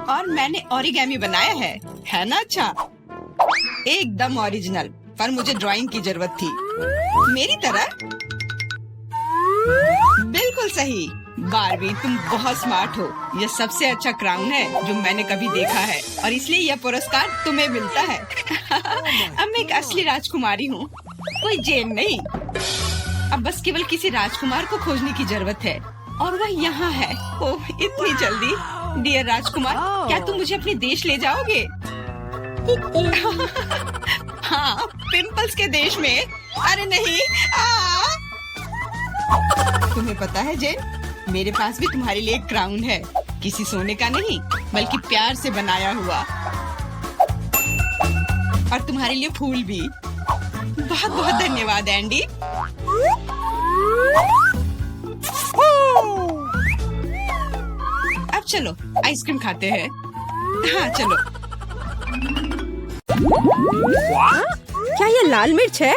और मैंने ओरिगेमी बनाया है ना? अच्छा, एकदम ओरिजिनल। पर मुझे ड्राइंग की जरूरत थी, मेरी तरह। बिल्कुल सही। बारबी, तुम बहुत स्मार्ट हो। यह सबसे अच्छा क्राउन है जो मैंने कभी देखा है, और इसलिए यह पुरस्कार तुम्हें मिलता है। अब मैं एक असली राजकुमारी हूँ, कोई जेन नहीं। अब बस केवल किसी राजकुमार को खोजने की जरूरत है, और वह यहाँ है। ओह, इतनी जल्दी। डियर राजकुमार, क्या तुम मुझे अपने देश ले जाओगे? हाँ, पिंपल्स के देश में। अरे नहीं। तुम्हें पता है जेन, मेरे पास भी तुम्हारे लिए एक क्राउन है। किसी सोने का नहीं, बल्कि प्यार से बनाया हुआ। और तुम्हारे लिए फूल भी। बहुत बहुत धन्यवाद एंडी। अब चलो आइसक्रीम खाते हैं। हाँ चलो। क्या ये लाल मिर्च है?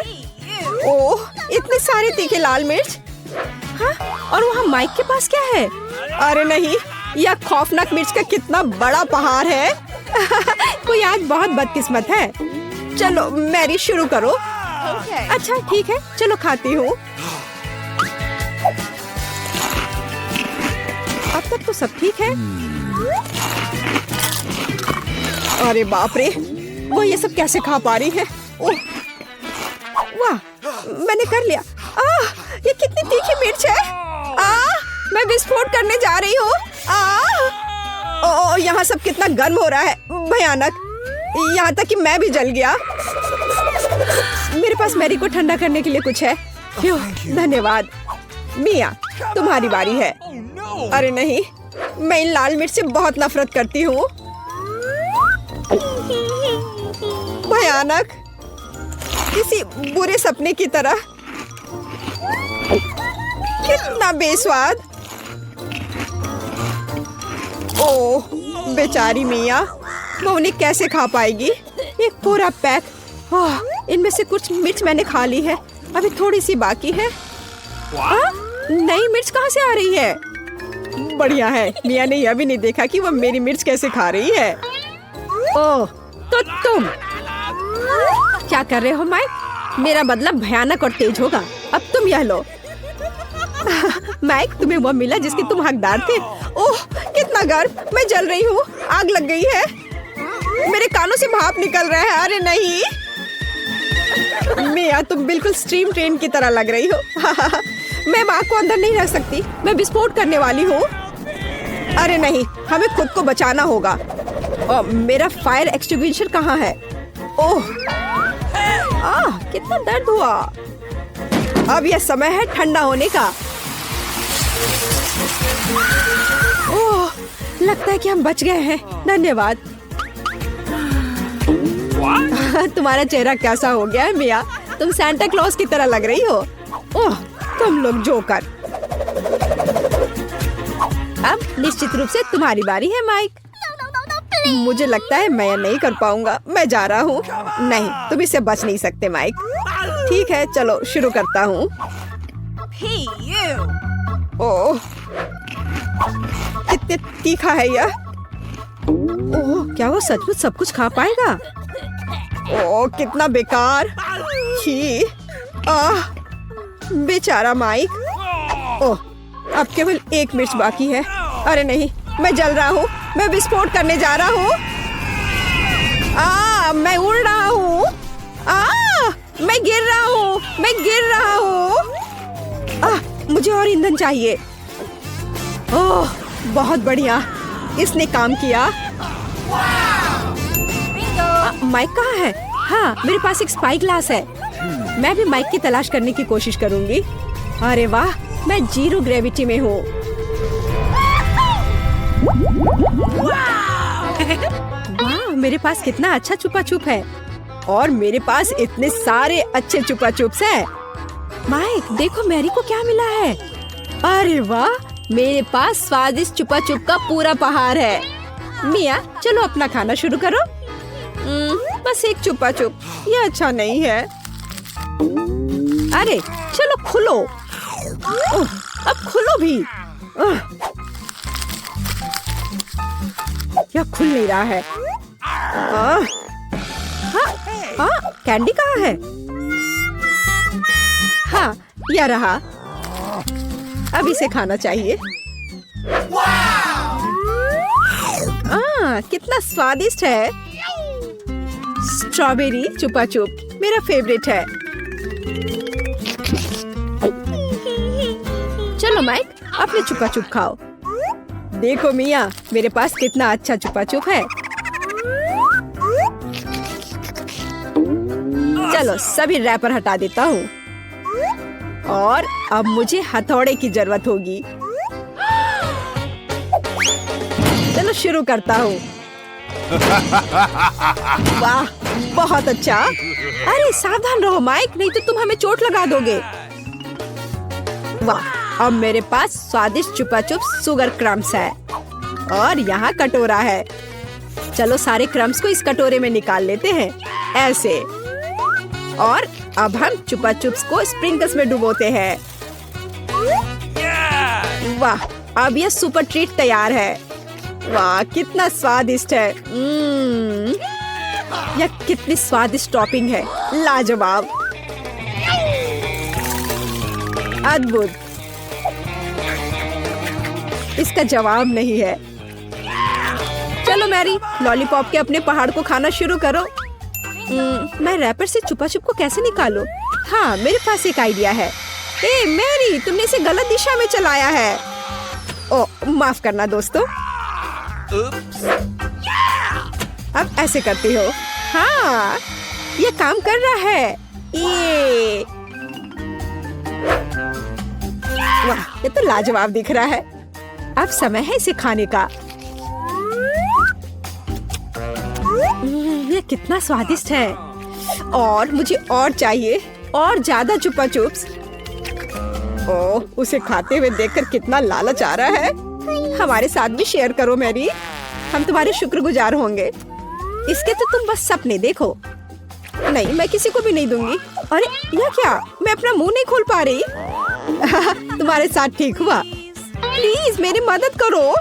ओह, इतने सारे तीखे लाल मिर्च। हाँ, और वहाँ माइक के पास क्या है? अरे नहीं, यह खौफनाक मिर्च का कितना बड़ा पहाड़ है। कोई आज बहुत बदकिस्मत है। चलो मैरी, शुरू करो। अच्छा ठीक है, चलो खाती हूँ। अब तक तो सब ठीक है। अरे बाप रे, वो ये सब कैसे खा पा रही है? ओह, वाह, मैंने कर लिया। ये कितनी तीखी मिर्च है। मैं विस्फोट करने जा रही हूँ। यहाँ सब कितना गर्म हो रहा है, भयानक। यहाँ तक कि मैं भी जल गया। मेरे पास मैरी को ठंडा करने के लिए कुछ है? क्यों? धन्यवाद। मिया, तुम्हारी बारी है। अरे नहीं, मैं इन लाल मिर्च से बहुत नफरत करती हूँ। भयानक, किसी बुरे सपने की तरह। कितना बेस्वाद। ओह, बेचारी मिया, वो उन्हें कैसे खा पाएगी? एक पूरा पैक। इनमें से कुछ मिर्च मैंने खा ली है, अभी थोड़ी सी बाकी है। नई मिर्च कहाँ से आ रही है? बढ़िया है, मिया ने यह भी नहीं देखा कि वो मेरी मिर्च कैसे खा रही है। ओह, तो तुम क्या कर रहे हो माइक? मेरा बदला भयानक और तेज होगा। अब तुम यह लो। माइक, तुम्हें वो मिला जिसके तुम हकदार थे। ओह, कितना गर्म, मैं जल रही हूँ। आग लग गई है, मेरे कानों से भाप निकल रहा है। अरे नहीं मिया, तुम बिल्कुल स्ट्रीम ट्रेन की तरह लग रही हो। मैं आग को अंदर नहीं रख सकती, मैं विस्फोट करने वाली हूँ। अरे नहीं, हमें खुद को बचाना होगा। मेरा फायर एक्सटिंग्विशर कहाँ है? ओह, कितना दर्द हुआ। अब यह समय है ठंडा होने का। ओह, लगता है कि हम बच गए हैं। धन्यवाद। तुम्हारा चेहरा कैसा हो गया है मिया? तुम सांता क्लॉज की तरह लग रही हो। ओह, तुम लोग जोकर। अब निश्चित रूप से तुम्हारी बारी है माइक। मुझे लगता है मैं नहीं कर पाऊंगा। मैं जा रहा हूँ। नहीं, तुम इससे बच नहीं सकते माइक। ठीक है, चलो शुरू करता हूँ। ओह, कितने तीखा है यह। ओह, क्या वो सचमुच सब कुछ खा पाएगा? ओह, कितना बेकार। छी, बेचारा माइक। ओह, अब केवल एक मिर्च बाकी है। अरे नहीं, मैं जल रहा हूँ। मैं विस्फोट करने जा रहा हूँ। मैं उड़ रहा हूँ। मैं गिर रहा हूँ। मैं गिर रहा हूँ। मुझे और ईंधन चाहिए। ओह, बहुत बढ़िया, इसने काम किया। माइक कहाँ है? हाँ, मेरे पास एक स्पाई ग्लास है। मैं भी माइक की तलाश करने की कोशिश करूंगी। अरे वाह, मैं 0 ग्रेविटी में हूँ। वाह, मेरे पास कितना अच्छा छुपा छुप है। और मेरे पास इतने सारे अच्छे छुपा छुप्स हैं। माइक, देखो मैरी को क्या मिला है। अरे वाह, मेरे पास स्वादिष्ट छुपा छुप का पूरा पहाड़ है। मिया, चलो अपना खाना शुरू करो। बस एक छुपा छुप, ये अच्छा नहीं है। अरे चलो खुलो। अब खुलो भी। यह खुल नहीं रहा है। कैंडी कहाँ है? हाँ, यह रहा। अब इसे खाना चाहिए। कितना स्वादिष्ट है। स्ट्रॉबेरी चुपा चुप मेरा फेवरेट है। चलो माइक, अपने चुपा चुप खाओ। देखो मिया, मेरे पास कितना अच्छा चुपा चुप है। चलो सभी रैपर हटा देता हूँ। और अब मुझे हथौड़े की जरूरत होगी। चलो शुरू करता हूँ। वाह, बहुत अच्छा। अरे सावधान रहो माइक, नहीं तो तुम हमें चोट लगा दोगे। वाह, अब मेरे पास स्वादिष्ट चुपा चुप शुगर क्रम्स है। और यहाँ कटोरा है। चलो सारे क्रम्स को इस कटोरे में निकाल लेते हैं, ऐसे। और अब हम चुपा चुप्स को स्प्रिंकल्स में डुबोते हैं। वाह, अब यह सुपर ट्रीट तैयार है। वाह, कितना स्वादिष्ट है। यह कितनी स्वादिष्ट टॉपिंग है, लाजवाब, अद्भुत। इसका जवाब नहीं है। चलो मैरी, लॉलीपॉप के अपने पहाड़ को खाना शुरू करो। मैं रैपर से चुपा चुप को कैसे निकालूं? हाँ, मेरे पास एक आइडिया है। ए मैरी, तुमने इसे गलत दिशा में चलाया है। ओ, माफ करना दोस्तों। अब ऐसे करती हो। हाँ, ये काम कर रहा है। ये वाह, ये तो लाजवाब दिख रहा है। अब समय है इसे खाने का। ये कितना स्वादिष्ट है। और मुझे और चाहिए, और ज्यादा चुपा चुप्स। ओह, उसे खाते हुए देखकर कितना लालच आ रहा है। हमारे साथ भी शेयर करो मैरी, हम तुम्हारे शुक्रगुजार होंगे। इसके तो तुम बस सपने देखो। नहीं, मैं किसी को भी नहीं दूंगी। अरे यह क्या, मैं अपना मुंह नहीं खोल पा रही। तुम्हारे साथ ठीक हुआ। प्लीज मेरी मदद करो।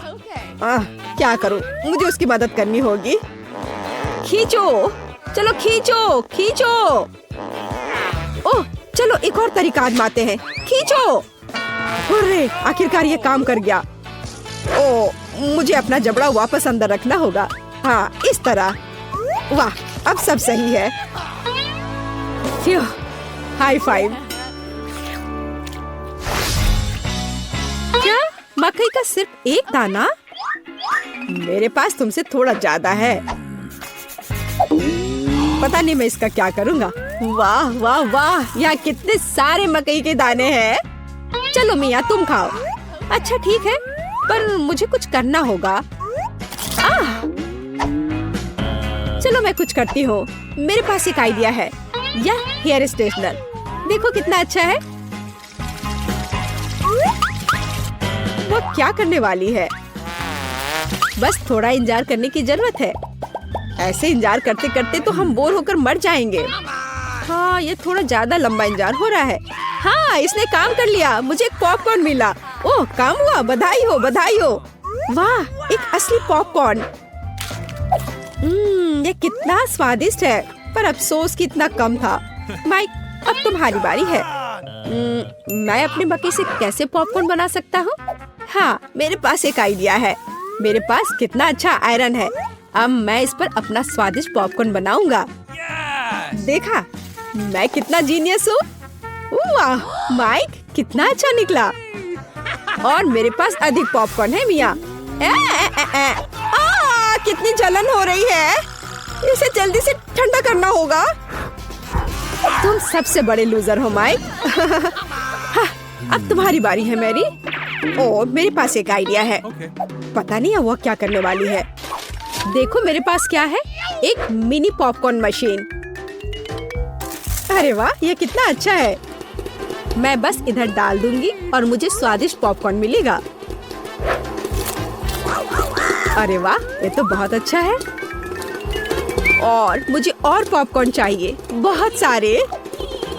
क्या करूं, मुझे उसकी मदद करनी होगी। खींचो, चलो खींचो खींचो। ओह, चलो एक और तरीका आजमाते हैं। खींचो। अरे आखिरकार ये काम कर गया। ओह, मुझे अपना जबड़ा वापस अंदर रखना होगा। हाँ, इस तरह। वाह, अब सब सही है। High five. क्या मकई का सिर्फ एक दाना? मेरे पास तुमसे थोड़ा ज्यादा है। पता नहीं मैं इसका क्या करूँगा। वाह वाह वाह, यहाँ कितने सारे मकई के दाने हैं। चलो मिया, तुम खाओ। अच्छा ठीक है, पर मुझे कुछ करना होगा। चलो मैं कुछ करती हूँ। मेरे पास एक आइडिया है। यह हेयर स्ट्रेटनर, देखो कितना अच्छा है। वो क्या करने वाली है? बस थोड़ा इंतजार करने की जरूरत है। ऐसे इंतजार करते करते तो हम बोर होकर मर जाएंगे। हाँ, ये थोड़ा ज्यादा लंबा इंतजार हो रहा है। हाँ, इसने काम कर लिया, मुझे एक पॉपकॉर्न मिला। ओह, काम हुआ, बधाई हो, बधाई हो। वाह, एक असली पॉपकॉर्न। ये कितना स्वादिष्ट है, पर अफसोस कि इतना कम था। माइक, अब तुम्हारी बारी है। मैं अपने बकेट से कैसे पॉपकॉर्न बना सकता हूँ? हाँ, मेरे पास एक आइडिया है। मेरे पास कितना अच्छा आयरन है। अब मैं इस पर अपना स्वादिष्ट पॉपकॉर्न बनाऊंगा। देखा, मैं कितना जीनियस हूँ। वाह माइक, कितना अच्छा निकला। और मेरे पास अधिक पॉपकॉर्न है मिया। कितनी जलन हो रही है, इसे जल्दी से ठंडा करना होगा। तुम सबसे बड़े लूजर हो माइक। हाँ, अब तुम्हारी बारी है मेरी। ओ, मेरे पास एक आइडिया है। पता नहीं है वो क्या करने वाली है। देखो मेरे पास क्या है, एक मिनी पॉपकॉर्न मशीन। अरे वाह, ये कितना अच्छा है। मैं बस इधर डाल दूंगी और मुझे स्वादिष्ट पॉपकॉर्न मिलेगा। अरे वाह, ये तो बहुत अच्छा है। और मुझे और पॉपकॉर्न चाहिए, बहुत सारे,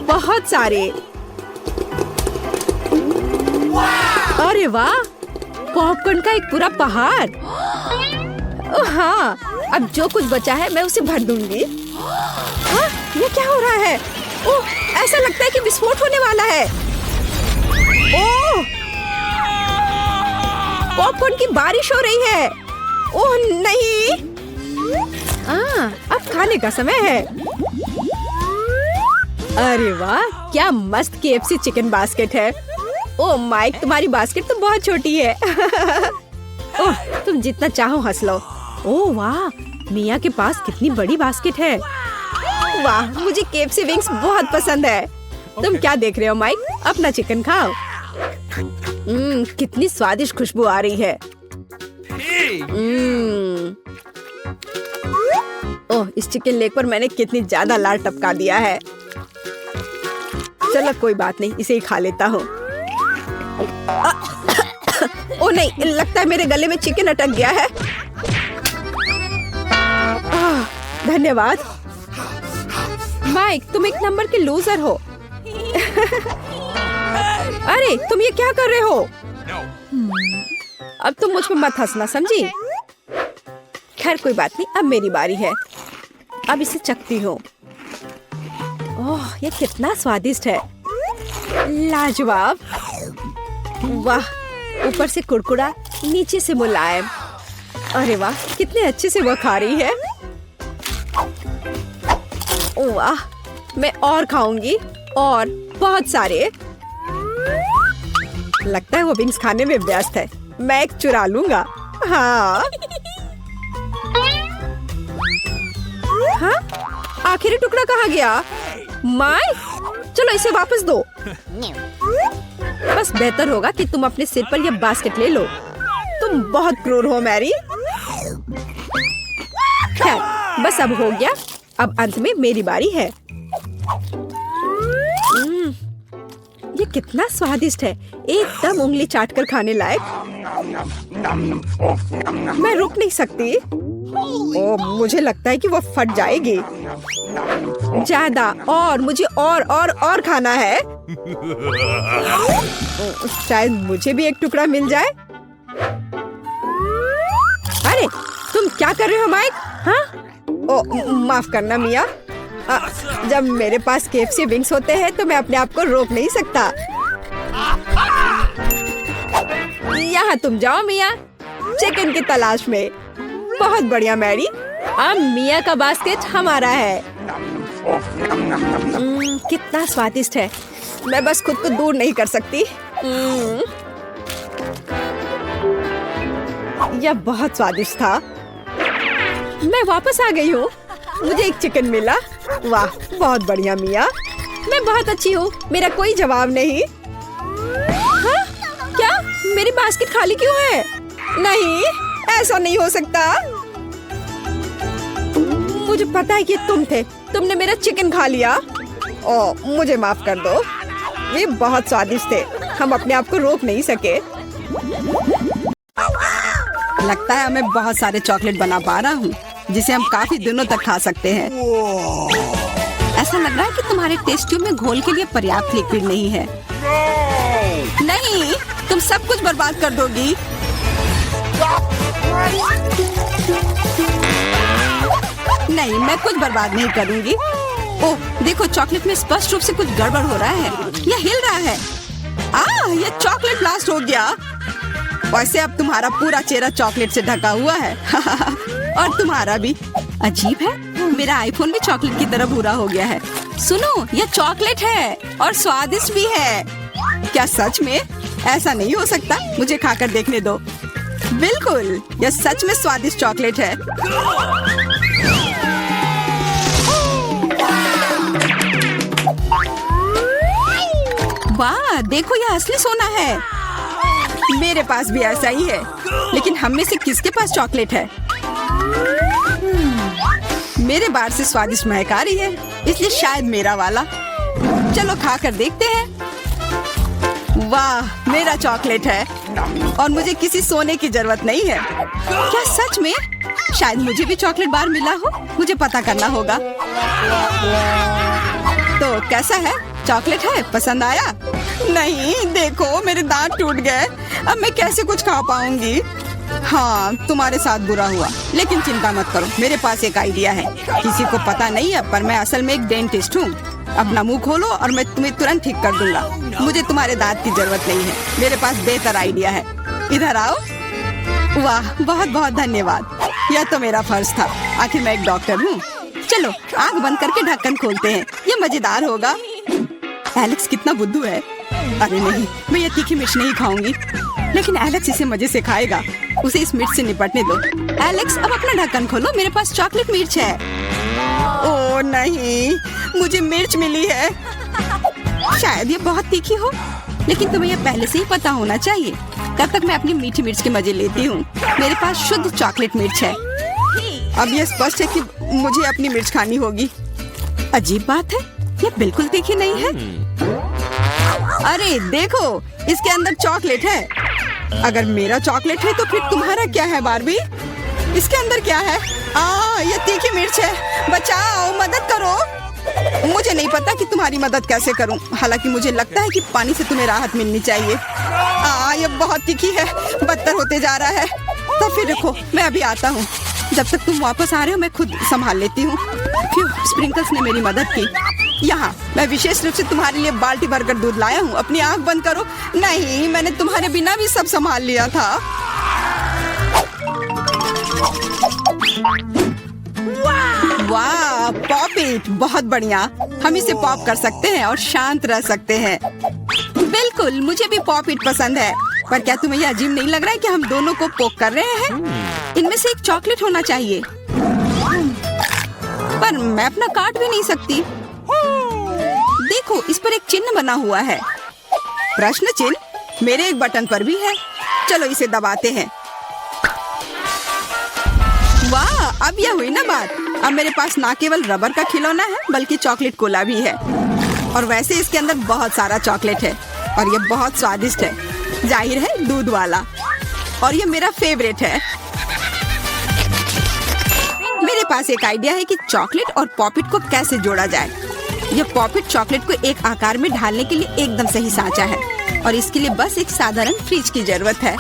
बहुत सारे। अरे वाह, पॉपकॉर्न का एक पूरा पहाड़। हाँ, अब जो कुछ बचा है मैं उसे भर दूंगी। हाँ, ये क्या हो रहा है? ओह, ऐसा लगता है कि विस्फोट होने वाला है। ओह, पॉपकॉर्न की बारिश हो रही है। ओह नहीं, अब खाने का समय है। अरे वाह, क्या मस्त KFC चिकन बास्केट है। ओह माइक, तुम्हारी बास्केट तो बहुत छोटी है। ओह, तुम जितना चाहो हंस लो। ओह वाह, मिया के पास कितनी बड़ी बास्केट है। वाह, मुझे KFC विंग्स बहुत पसंद है। तुम क्या देख रहे हो माइक, अपना चिकन खाओ। कितनी स्वादिष्ट खुशबू आ रही है। ओह, इस चिकन लेग पर मैंने कितनी ज्यादा लाल टपका दिया है। चलो कोई बात नहीं, इसे ही खा लेता हूँ। ओह नहीं, लगता है मेरे गले में चिकन अटक गया है। धन्यवाद माइक, तुम एक नंबर के लूजर हो। अरे तुम ये क्या कर रहे हो? अब तुम मुझ पर मत हंसना, समझी? खैर कोई बात नहीं, अब मेरी बारी है। अब इसे चखती हूँ। ओह, ये कितना स्वादिष्ट है, लाजवाब। वाह, ऊपर से कुरकुरा, नीचे से मुलायम। अरे वाह, कितने अच्छे से वो खा रही है। वाह, मैं और खाऊंगी, और बहुत सारे। लगता है वो विंग्स खाने में व्यस्त है। मैं एक चुरा लूंगा। हाँ, हाँ? आखिरी टुकड़ा कहाँ गया? माय, चलो इसे वापस दो। बस बेहतर होगा कि तुम अपने सिर पर यह बास्केट ले लो। तुम बहुत क्रूर हो मैरी। खैर, बस अब हो गया। अब अंत में मेरी बारी है। ये कितना स्वादिष्ट है, एकदम उंगली चाटकर खाने लायक। मैं रुक नहीं सकती। ओह, मुझे लगता है कि वो फट जाएगी। ज्यादा, और मुझे और खाना है। शायद मुझे भी एक टुकड़ा मिल जाए। अरे तुम क्या कर रहे हो माइक? हाँ? ओह, माफ करना मिया। जब मेरे पास KFC विंग्स होते हैं तो मैं अपने आप को रोक नहीं सकता। यहाँ तुम जाओ मिया, चिकन की तलाश में। बहुत बढ़िया मैरी, अब मिया का बास्केट हमारा है। कितना स्वादिष्ट है, मैं बस खुद को दूर नहीं कर सकती। यह बहुत स्वादिष्ट था। मैं वापस आ गई हूँ, मुझे एक चिकन मिला। वाह, बहुत बढ़िया मिया, मैं बहुत अच्छी हूँ, मेरा कोई जवाब नहीं। हाँ? क्या मेरी बास्केट खाली क्यों है? नहीं, ऐसा नहीं हो सकता। मुझे पता है कि तुम थे, तुमने मेरा चिकन खा लिया। ओह, मुझे माफ कर दो, ये बहुत स्वादिष्ट थे, हम अपने आप को रोक नहीं सके। लगता है मैं बहुत सारे चॉकलेट बना पा रहा हूँ जिसे हम काफी दिनों तक खा सकते हैं। ऐसा लग रहा है कि तुम्हारे टेस्ट ट्यूब में घोल के लिए पर्याप्त लिक्विड नहीं है। नहीं, तुम सब कुछ बर्बाद कर दोगी। नहीं, मैं कुछ बर्बाद नहीं करूंगी। ओह, देखो चॉकलेट में स्पष्ट रूप से कुछ गड़बड़ हो रहा है। यह हिल रहा है। यह चॉकलेट ब्लास्ट हो गया। वैसे अब तुम्हारा पूरा चेहरा चॉकलेट से ढका हुआ है। और तुम्हारा भी। अजीब है, मेरा आईफोन भी चॉकलेट की तरह भूरा हो गया है। सुनो, यह चॉकलेट है और स्वादिष्ट भी है। क्या सच में? ऐसा नहीं हो सकता, मुझे खाकर देखने दो। बिल्कुल, यह सच में स्वादिष्ट चॉकलेट है। वाह, देखो यह असली सोना है। मेरे पास भी ऐसा ही है, लेकिन हम में से किसके पास चॉकलेट है? मेरे बार से स्वादिष्ट महक आ रही है, इसलिए शायद मेरा वाला। चलो खा कर देखते हैं। वाह, मेरा चॉकलेट है और मुझे किसी सोने की जरूरत नहीं है। क्या सच में? शायद मुझे भी चॉकलेट बार मिला हो, मुझे पता करना होगा। तो कैसा है? चॉकलेट है? पसंद आया? नहीं, देखो मेरे दांत टूट गए। अब मैं कैसे कुछ खा पाऊंगी? हाँ, तुम्हारे साथ बुरा हुआ, लेकिन चिंता मत करो, मेरे पास एक आइडिया है। किसी को पता नहीं है, पर मैं असल में एक डेंटिस्ट हूँ। अपना मुंह खोलो और मैं तुम्हें तुरंत ठीक कर दूंगा। मुझे तुम्हारे दांत की जरूरत नहीं है, मेरे पास बेहतर आइडिया है। इधर आओ। वाह, बहुत बहुत धन्यवाद। यह तो मेरा फर्ज था, आखिर मैं एक डॉक्टर हूँ। चलो आँख बंद करके ढक्कन खोलते हैं, ये मजेदार होगा। एलेक्स कितना बुद्धू है। अरे नहीं, मैं ये तीखी मिर्च नहीं खाऊंगी, लेकिन एलेक्स इसे मजे से खाएगा। उसे इस मिर्च से निपटने दो। एलेक्स, अब अपना ढक्कन खोलो, मेरे पास चॉकलेट मिर्च है। ओह नहीं, मुझे मिर्च मिली है। शायद ये बहुत तीखी हो, लेकिन तुम्हें ये पहले से ही पता होना चाहिए। तब तक मैं अपनी मीठी मिर्च के मजे लेती हूँ। मेरे पास शुद्ध चॉकलेट मिर्च है। अब यह स्पष्ट है कि मुझे अपनी मिर्च खानी होगी। अजीब बात है, ये बिल्कुल तीखी नहीं है। अरे देखो, इसके अंदर चॉकलेट है। अगर मेरा चॉकलेट है तो फिर तुम्हारा क्या है बार्बी? इसके अंदर क्या है? ये तीखी मिर्च है। बचाओ, मदद करो। मुझे नहीं पता कि तुम्हारी मदद कैसे करूं। हालांकि मुझे लगता है कि पानी से तुम्हें राहत मिलनी चाहिए। ये बहुत तीखी है, बदतर होते जा रहा है। तो फिर रुको, मैं अभी आता हूँ। जब तक तुम वापस आ रहे हो मैं खुद संभाल लेती हूँ। स्प्रिंकल्स ने मेरी मदद की। यहाँ मैं विशेष रूप से तुम्हारे लिए बाल्टी भरकर दूध लाया हूँ। अपनी आँख बंद करो। नहीं, मैंने तुम्हारे बिना भी सब संभाल लिया था। वाह, पॉपिट, बहुत बढ़िया। हम इसे पॉप कर सकते हैं और शांत रह सकते हैं। बिल्कुल, मुझे भी पॉपिट पसंद है। पर क्या तुम्हें यह अजीब नहीं लग रहा है कि हम दोनों को पोक कर रहे हैं? इनमें से एक चॉकलेट होना चाहिए, पर मैं अपना काट भी नहीं सकती। देखो, इस पर एक चिन्ह बना हुआ है। प्रश्न चिन्ह मेरे एक बटन पर भी है। चलो इसे दबाते हैं। वाह, अब यह हुई ना बात। अब मेरे पास ना केवल रबर का खिलौना है, बल्कि चॉकलेट कोला भी है। और वैसे इसके अंदर बहुत सारा चॉकलेट है और यह बहुत स्वादिष्ट है। जाहिर है, दूध वाला। और यह मेरा फेवरेट है। मेरे पास एक आइडिया है कि चॉकलेट और पॉपिट को कैसे जोड़ा जाए। यह पॉपिट चॉकलेट को एक आकार में ढालने के लिए एकदम सही सांचा है और इसके लिए बस एक साधारण फ्रिज की जरूरत है।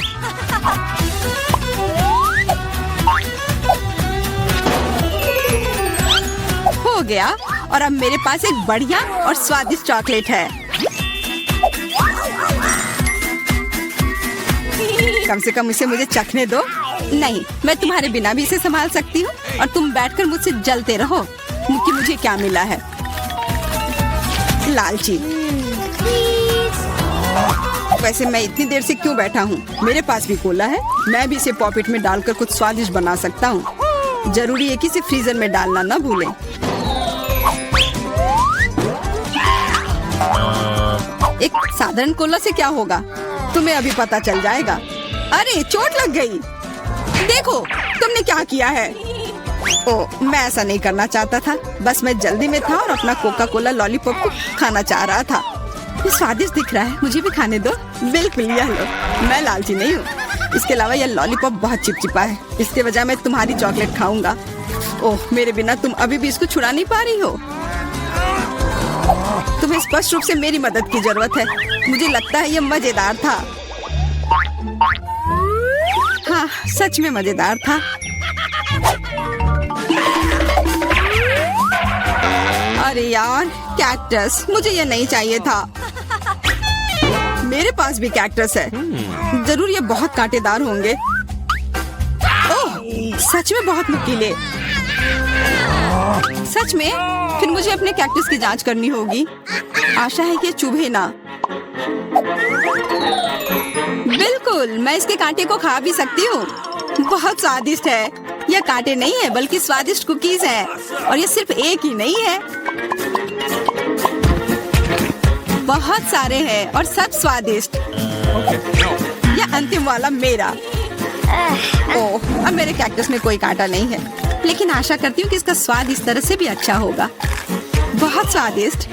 हो गया, और अब मेरे पास एक बढ़िया और स्वादिष्ट चॉकलेट है। कम से कम इसे मुझे चखने दो। नहीं, मैं तुम्हारे बिना भी इसे संभाल सकती हूँ और तुम बैठकर मुझसे जलते रहो कि मुझे क्या मिला है। लालची। वैसे मैं इतनी देर से क्यों बैठा हूँ? मेरे पास भी कोला है। मैं भी इसे पॉकेट में डालकर कुछ स्वादिष्ट बना सकता हूँ। जरूरी है कि इसे फ्रीजर में डालना ना भूलें। एक साधारण कोला से क्या होगा, तुम्हें अभी पता चल जाएगा। अरे, चोट लग गई। देखो तुमने क्या किया है। ओह, मैं ऐसा नहीं करना चाहता था। बस मैं जल्दी में था और अपना कोका कोला लॉलीपॉप को खाना चाह रहा था। ये स्वादिष्ट दिख रहा है, मुझे भी खाने दो। बिल्कुल, यह लो। मैं लालची नहीं हूँ। इसके अलावा यह लॉलीपॉप बहुत चिपचिपा है। इसके बजाय मैं तुम्हारी चॉकलेट खाऊंगा। ओह, मेरे बिना तुम अभी भी इसको छुड़ा नहीं पा रही हो। तुम्हें स्पष्ट रूप से मेरी मदद की जरूरत है। मुझे लगता है यह मजेदार था। हाँ, सच में मजेदार था। अरे यार, कैक्टस, मुझे ये नहीं चाहिए था। मेरे पास भी कैक्टस है। जरूर ये बहुत कांटेदार होंगे। ओह, सच में बहुत नुकीले। सच में? फिर मुझे अपने कैक्टस की जांच करनी होगी। आशा है कि ये चुभे ना। बिल्कुल, मैं इसके कांटे को खा भी सकती हूँ। बहुत स्वादिष्ट है। यह कांटे नहीं है बल्कि स्वादिष्ट कुकीज है। और ये सिर्फ एक ही नहीं है, बहुत सारे हैं और सब स्वादिष्ट। यह अंतिम वाला मेरा। ओह, अब मेरे कैक्टस में कोई कांटा नहीं है, लेकिन आशा करती हूँ कि इसका स्वाद इस तरह से भी अच्छा होगा। बहुत स्वादिष्ट।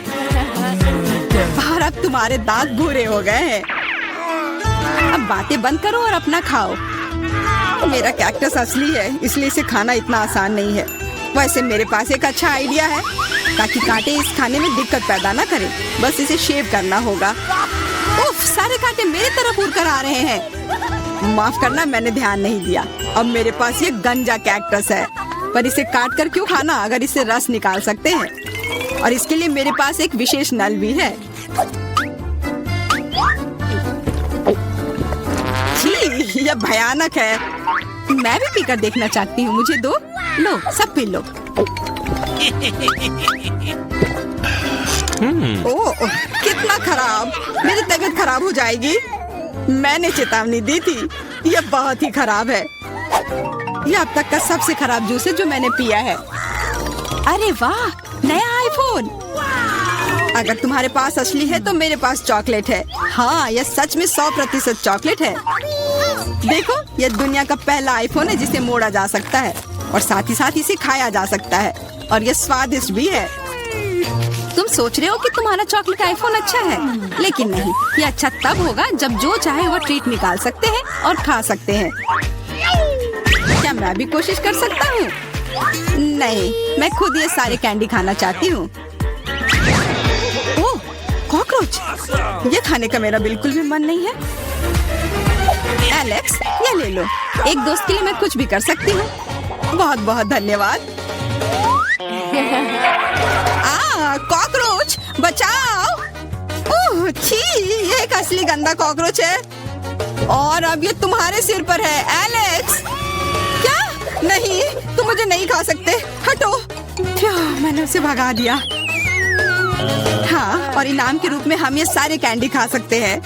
और अब तुम्हारे दांत भूरे हो गए हैं। अब बातें बंद करो और अपना खाओ। मेरा कैक्टस असली है, इसलिए इसे खाना इतना आसान नहीं है। वैसे मेरे पास एक अच्छा आइडिया है, ताकि कांटे इस खाने में दिक्कत पैदा ना करें। बस इसे शेव करना होगा। उफ, सारे कांटे मेरे तरफ उड़ कर आ रहे हैं। माफ करना, मैंने ध्यान नहीं दिया। अब मेरे पास ये गंजा कैक्टस है, पर इसे काट कर क्यों खाना अगर इसे रस निकाल सकते हैं। और इसके लिए मेरे पास एक विशेष नल भी है। छी, यह भयानक है। मैं भी पीकर देखना चाहती हूँ। मुझे दो। लो, सब पी लो। ओह, कितना खराब। मेरी तबीयत खराब हो जाएगी। मैंने चेतावनी दी थी। यह बहुत ही खराब है। यह अब तक का सबसे खराब जूस है जो मैंने पिया है। अरे वाह, नया आईफोन। अगर तुम्हारे पास असली है तो मेरे पास चॉकलेट है। हाँ, यह सच में 100% चॉकलेट है। देखो, यह दुनिया का पहला आईफोन है जिसे मोड़ा जा सकता है और साथ ही साथ इसे खाया जा सकता है। और यह स्वादिष्ट भी है। तुम सोच रहे हो कि तुम्हारा चॉकलेट आईफोन अच्छा है, लेकिन नहीं। ये अच्छा तब होगा जब जो चाहे वो ट्रीट निकाल सकते हैं और खा सकते हैं। क्या मैं भी कोशिश कर सकता हूँ? नहीं, मैं खुद ये सारे कैंडी खाना चाहती हूँ। ओह, कॉकरोच। ये खाने का मेरा बिल्कुल भी मन नहीं है। एलेक्स, ये ले लो। एक दोस्त के लिए मैं कुछ भी कर सकती हूँ। बहुत बहुत धन्यवाद। कॉकरोच, बचाओ। ओह, छी, ये एक असली गंदा कॉकरोच है। और अब ये तुम्हारे सिर पर है, एलेक्स। क्या? नहीं, तुम मुझे नहीं खा सकते। हटो। मैंने उसे भगा दिया। हाँ, और इनाम के रूप में हम ये सारे कैंडी खा सकते हैं।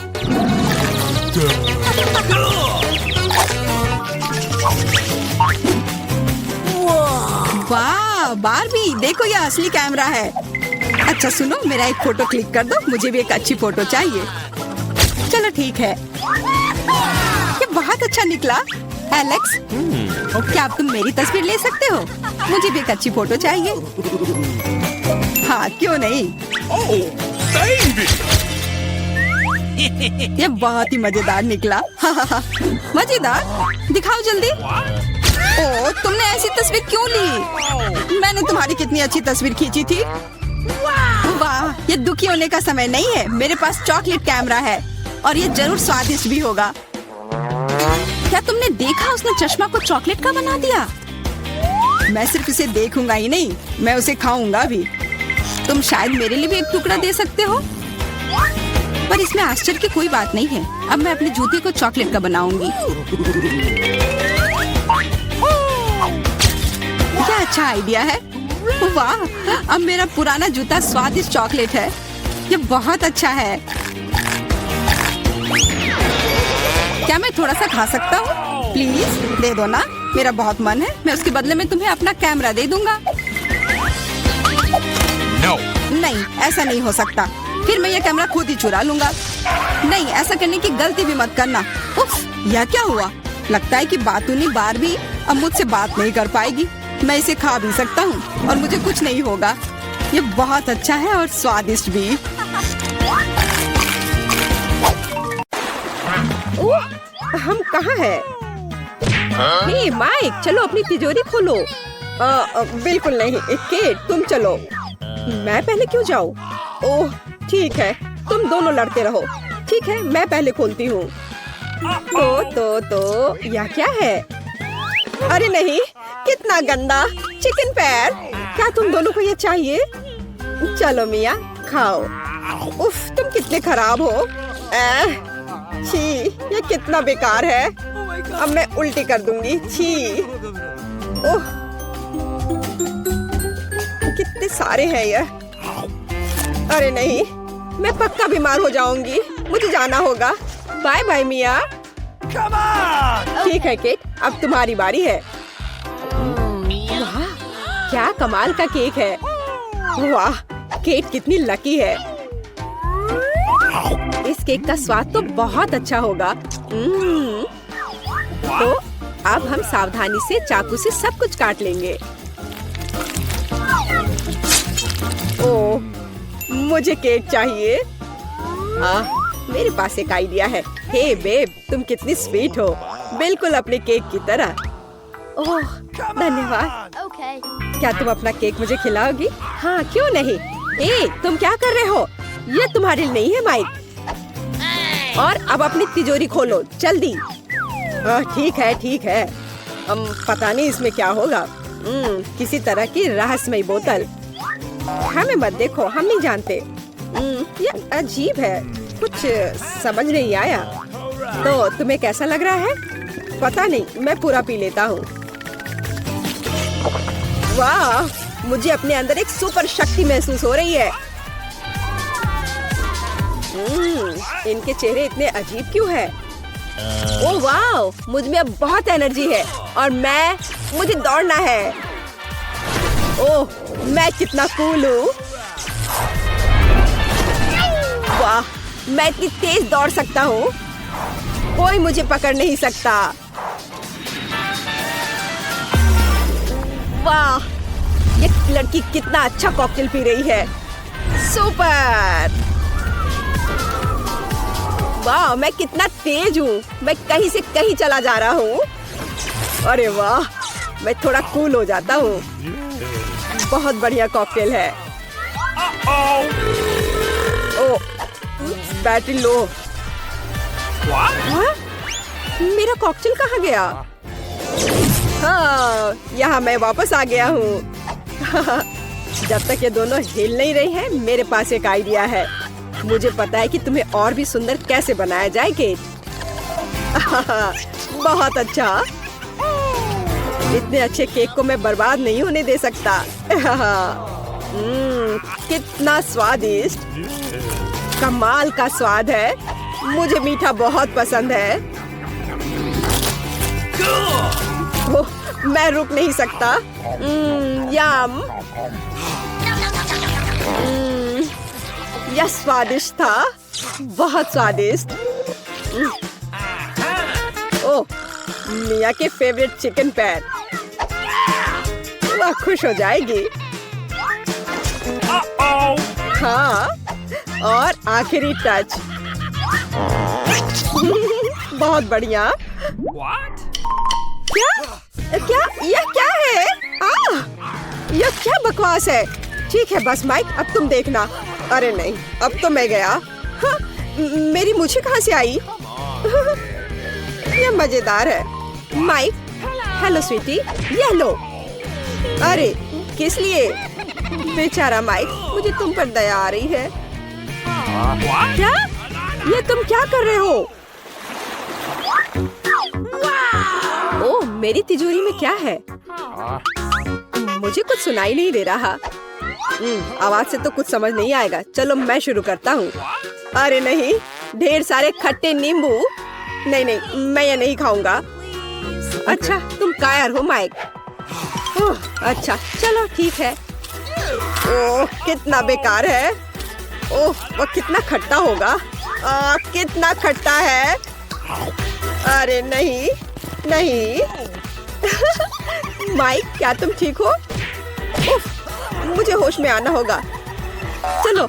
वाह, बारबी, देखो ये असली कैमरा है। अच्छा सुनो, मेरा एक फोटो क्लिक कर दो। मुझे भी एक अच्छी फोटो चाहिए। चलो ठीक है। ये बहुत अच्छा निकला। एलेक्स, क्या अब तुम मेरी तस्वीर ले सकते हो? मुझे भी एक अच्छी फोटो चाहिए। हाँ, क्यों नहीं। ये बहुत ही मजेदार निकला। मजेदार? दिखाओ जल्दी। ओह, तुमने ऐसी तस्वीर क्यों ली? मैंने तुम्हारी कितनी अच्छी तस्वीर खींची थी। वाह, ये दुखी होने का समय नहीं है। मेरे पास चॉकलेट कैमरा है और ये जरूर स्वादिष्ट भी होगा। क्या तुमने देखा, उसने चश्मा को चॉकलेट का बना दिया। मैं सिर्फ इसे देखूंगा ही नहीं, मैं उसे खाऊंगा भी। तुम शायद मेरे लिए भी एक टुकड़ा दे सकते हो, पर इसमें आश्चर्य की कोई बात नहीं है। अब मैं अपने जूते को चॉकलेट का बनाऊंगी। क्या अच्छा आइडिया है। वाह, अब मेरा पुराना जूता स्वादिष्ट चॉकलेट है। ये बहुत अच्छा है। क्या मैं थोड़ा सा खा सकता हूँ? प्लीज दे दो ना, मेरा बहुत मन है। मैं उसके बदले में तुम्हें अपना कैमरा दे दूंगा। No. नहीं, ऐसा नहीं हो सकता। फिर मैं ये कैमरा खुद ही चुरा लूंगा। नहीं, ऐसा करने की गलती भी मत करना। उफ, यह क्या हुआ? लगता है कि बातूनी बारबी अब मुझसे बात नहीं कर पाएगी। मैं इसे खा भी सकता हूँ और मुझे कुछ नहीं होगा। ये बहुत अच्छा है और स्वादिष्ट भी। ओह, हम कहाँ हैं? हे माइक, चलो अपनी तिजोरी खोलो। बिल्कुल नहीं केट, तुम चलो। मैं पहले क्यों जाऊँ? ओह ठीक है, तुम दोनों लड़ते रहो। ठीक है, मैं पहले खोलती हूँ। तो यह क्या है? अरे नहीं, कितना गंदा चिकन पैर। क्या तुम दोनों को ये चाहिए? चलो मिया, खाओ। उफ, तुम कितने खराब हो। छी, ये कितना बेकार है। अब मैं उल्टी कर दूंगी। छी, ओह, कितने सारे हैं ये। अरे नहीं, मैं पक्का बीमार हो जाऊंगी। मुझे जाना होगा। बाय बाय मिया। ठीक है केट, अब तुम्हारी बारी है। वाह, क्या कमाल का केक है। वाह, केट कितनी लकी है। इस केक का स्वाद तो बहुत अच्छा होगा। तो अब हम सावधानी से चाकू से सब कुछ काट लेंगे। ओह, मुझे केक चाहिए। मेरे पास एक आइडिया है। हे बेब, तुम कितनी स्वीट हो, बिल्कुल अपने केक की तरह। ओह, धन्यवाद। क्या तुम अपना केक मुझे खिलाओगी? हाँ, क्यों नहीं। ए, तुम क्या कर रहे हो? ये तुम्हारे लिए नहीं है माइक। और अब अपनी तिजोरी खोलो, जल्दी। ठीक है ठीक है। पता नहीं इसमें क्या होगा। किसी तरह की रहस्यमयी बोतल। हमें मत देखो, हम नहीं जानते। ये अजीब है, कुछ समझ नहीं आया। तो तुम्हें कैसा लग रहा है? पता नहीं, मैं पूरा पी लेता हूँ। वाह, मुझे अपने अंदर एक सुपर शक्ति महसूस हो रही है। इनके चेहरे इतने अजीब क्यों है? ओह वाह, मुझ में अब बहुत एनर्जी है और मुझे दौड़ना है। ओह, मैं कितना कूल हूँ। वाह, मैं इतनी तेज दौड़ सकता हूँ, कोई मुझे पकड़ नहीं सकता। वाह, ये लड़की कितना अच्छा कॉकटेल पी रही है। सुपर। वाह, मैं कितना तेज हूँ, मैं कहीं से कहीं चला जा रहा हूँ। अरे वाह, मैं थोड़ा कूल हो जाता हूँ। बहुत बढ़िया कॉकटेल है। ओह, बैटरी लो। हाँ? मेरा कॉकटेल कहाँ गया? हाँ, यहाँ मैं वापस आ गया हूँ। जब तक ये दोनों हिल नहीं रही हैं, मेरे पास एक आइडिया है। मुझे पता है कि तुम्हें और भी सुंदर कैसे बनाया जाए केक। बहुत अच्छा। इतने अच्छे केक को मैं बर्बाद नहीं होने दे सकता। कितना स्वादिष्ट, कमाल का स्वाद है। मुझे मीठा बहुत पसंद है। ओह, मैं रुक नहीं सकता। यम। यह स्वादिष्ट था, बहुत स्वादिष्ट। ओह, मिया के फेवरेट चिकन पैर। वह खुश हो जाएगी। हाँ, और आखिरी टच। बहुत बढ़िया। क्या यह क्या है? यह क्या बकवास है? ठीक है बस माइक, अब तुम देखना। अरे नहीं, अब तो मैं गया। हाँ, मेरी मुझे कहाँ से आई? यह मजेदार है। माइक, हेलो स्वीटी, यह लो। अरे किस लिए? बेचारा माइक, मुझे तुम पर दया आ रही है। क्या? ये तुम क्या कर रहे हो? ओह, मेरी तिजोरी में क्या है? मुझे कुछ सुनाई नहीं दे रहा। आवाज से तो कुछ समझ नहीं आएगा। चलो मैं शुरू करता हूँ। अरे नहीं, ढेर सारे खट्टे नींबू। नहीं नहीं, मैं ये नहीं खाऊंगा। अच्छा, तुम कायर हो माइक। ओह अच्छा, चलो ठीक है। ओह, कितना बेकार है। ओह, वो कितना खट्टा होगा। कितना खट्टा है। अरे नहीं नहीं। माइक, क्या तुम ठीक हो? उफ, मुझे होश में आना होगा। चलो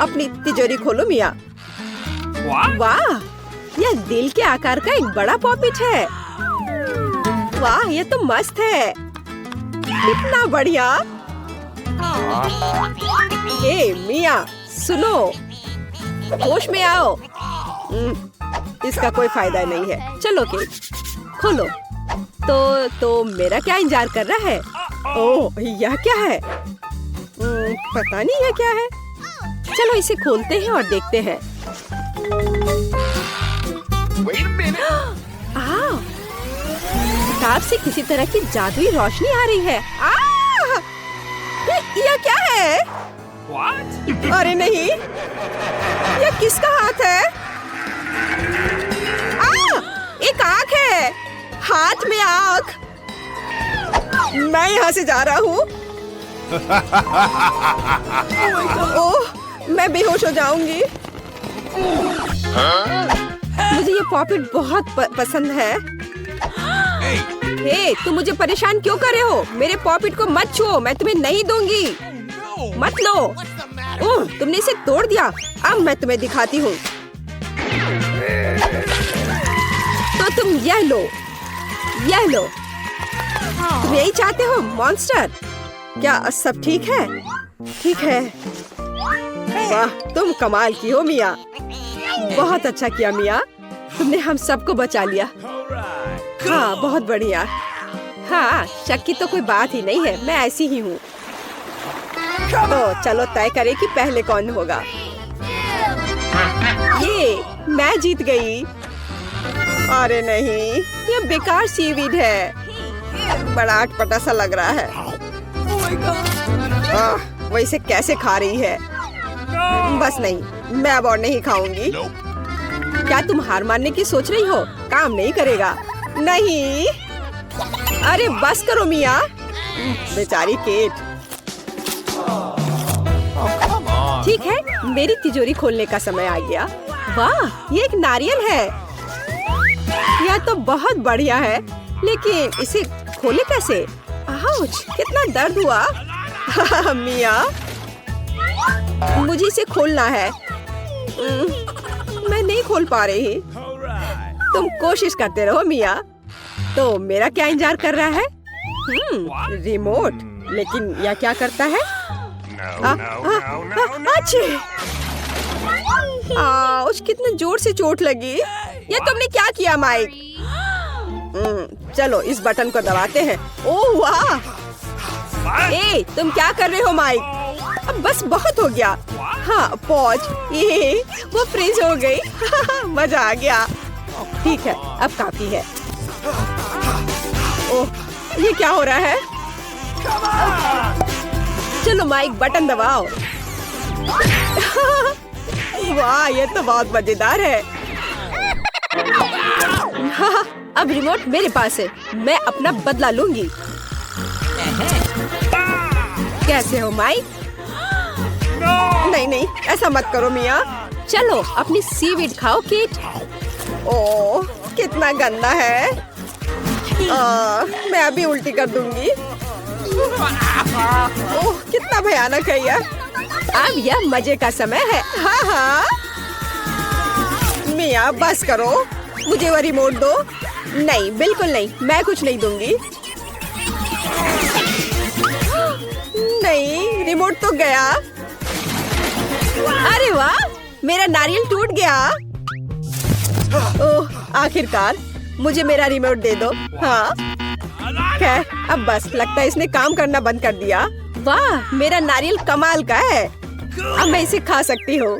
अपनी तिजोरी खोलो मिया। वाह, यह दिल के आकार का एक बड़ा पॉपिट है। वाह, ये तो मस्त है। कितना बढ़िया। ए मिया, सुनो, होश में आओ। इसका कोई फायदा नहीं है। चलो केक खोलो। तो मेरा क्या इंतजार कर रहा है? ओह, यह क्या है? पता नहीं यह क्या है। चलो इसे खोलते हैं और देखते हैं। किताब से किसी तरह की जादुई रोशनी आ रही है। यह क्या है? What? अरे नहीं, यह किसका हाथ है? एक आँख है। हाथ में आँख। मैं यहाँ से जा रहा हूँ। ओह, मैं बेहोश हो जाऊंगी। मुझे ये पॉपिट बहुत पसंद है। हे, तुम मुझे परेशान क्यों कर रहे हो? मेरे पॉपिट को मत छुओ, मैं तुम्हें नहीं दूंगी। मत लो। ओह, तुमने इसे तोड़ दिया। अब मैं तुम्हें दिखाती हूँ। तो तुम यह लो, यह लो। तुम यही चाहते हो मॉन्स्टर? क्या सब ठीक है? ठीक है। वाह, तुम कमाल की हो मिया। बहुत अच्छा किया मिया, तुमने हम सबको बचा लिया। हाँ, बहुत बढ़िया। हाँ, शक की तो कोई बात ही नहीं है, मैं ऐसी ही हूँ। तो चलो तय करें कि पहले कौन होगा। ये मैं जीत गई। अरे नहीं, ये बेकार सीवीड है। बड़ा अटपटा सा लग रहा है। वो इसे कैसे खा रही है? बस नहीं, मैं अब और नहीं खाऊंगी। क्या तुम हार मानने की सोच रही हो? काम नहीं करेगा। नहीं, अरे बस करो मिया। बेचारी केट। ठीक है, मेरी तिजोरी खोलने का समय आ गया। वाह, ये एक नारियल है। यह तो बहुत बढ़िया है, लेकिन इसे खोले कैसे? आउच, कितना दर्द हुआ। मिया, मुझे इसे खोलना है। मैं नहीं खोल पा रही। तुम कोशिश करते रहो मिया। तो मेरा क्या इंतजार कर रहा है? रिमोट। लेकिन यह क्या करता है? आउच, कितने जोर से चोट लगी। ये तुमने क्या किया माइक? चलो इस बटन को दबाते हैं। ओह वाह! ए, तुम क्या कर रहे हो माइक? अब बस बहुत हो गया। हाँ, पॉज। ये वो फ्रीज हो गई। मजा आ गया। ठीक है, अब काफी है। ओह, ये क्या हो रहा है? चलो माइक, बटन दबाओ। वाह, ये तो बहुत मजेदार है। हाँ, अब रिमोट मेरे पास है। मैं अपना बदला लूंगी। कैसे हो माइक? नहीं नहीं, ऐसा मत करो मिया। चलो अपनी सीवीड खाओ केट। ओह, कितना गंदा है। मैं अभी उल्टी कर दूंगी। ओह, कितना भयानक है यह। अब यह मजे का समय है। हाँ हाँ मिया, बस करो। मुझे वो रिमोट दो। नहीं, बिल्कुल नहीं, मैं कुछ नहीं दूंगी। नहीं, रिमोट तो गया। अरे वाह, मेरा नारियल टूट गया। ओह, आखिरकार मुझे मेरा रिमोट दे दो। हाँ, खैर, अब बस लगता है इसने काम करना बंद कर दिया। वाह, मेरा नारियल कमाल का है। अब मैं इसे खा सकती हूँ।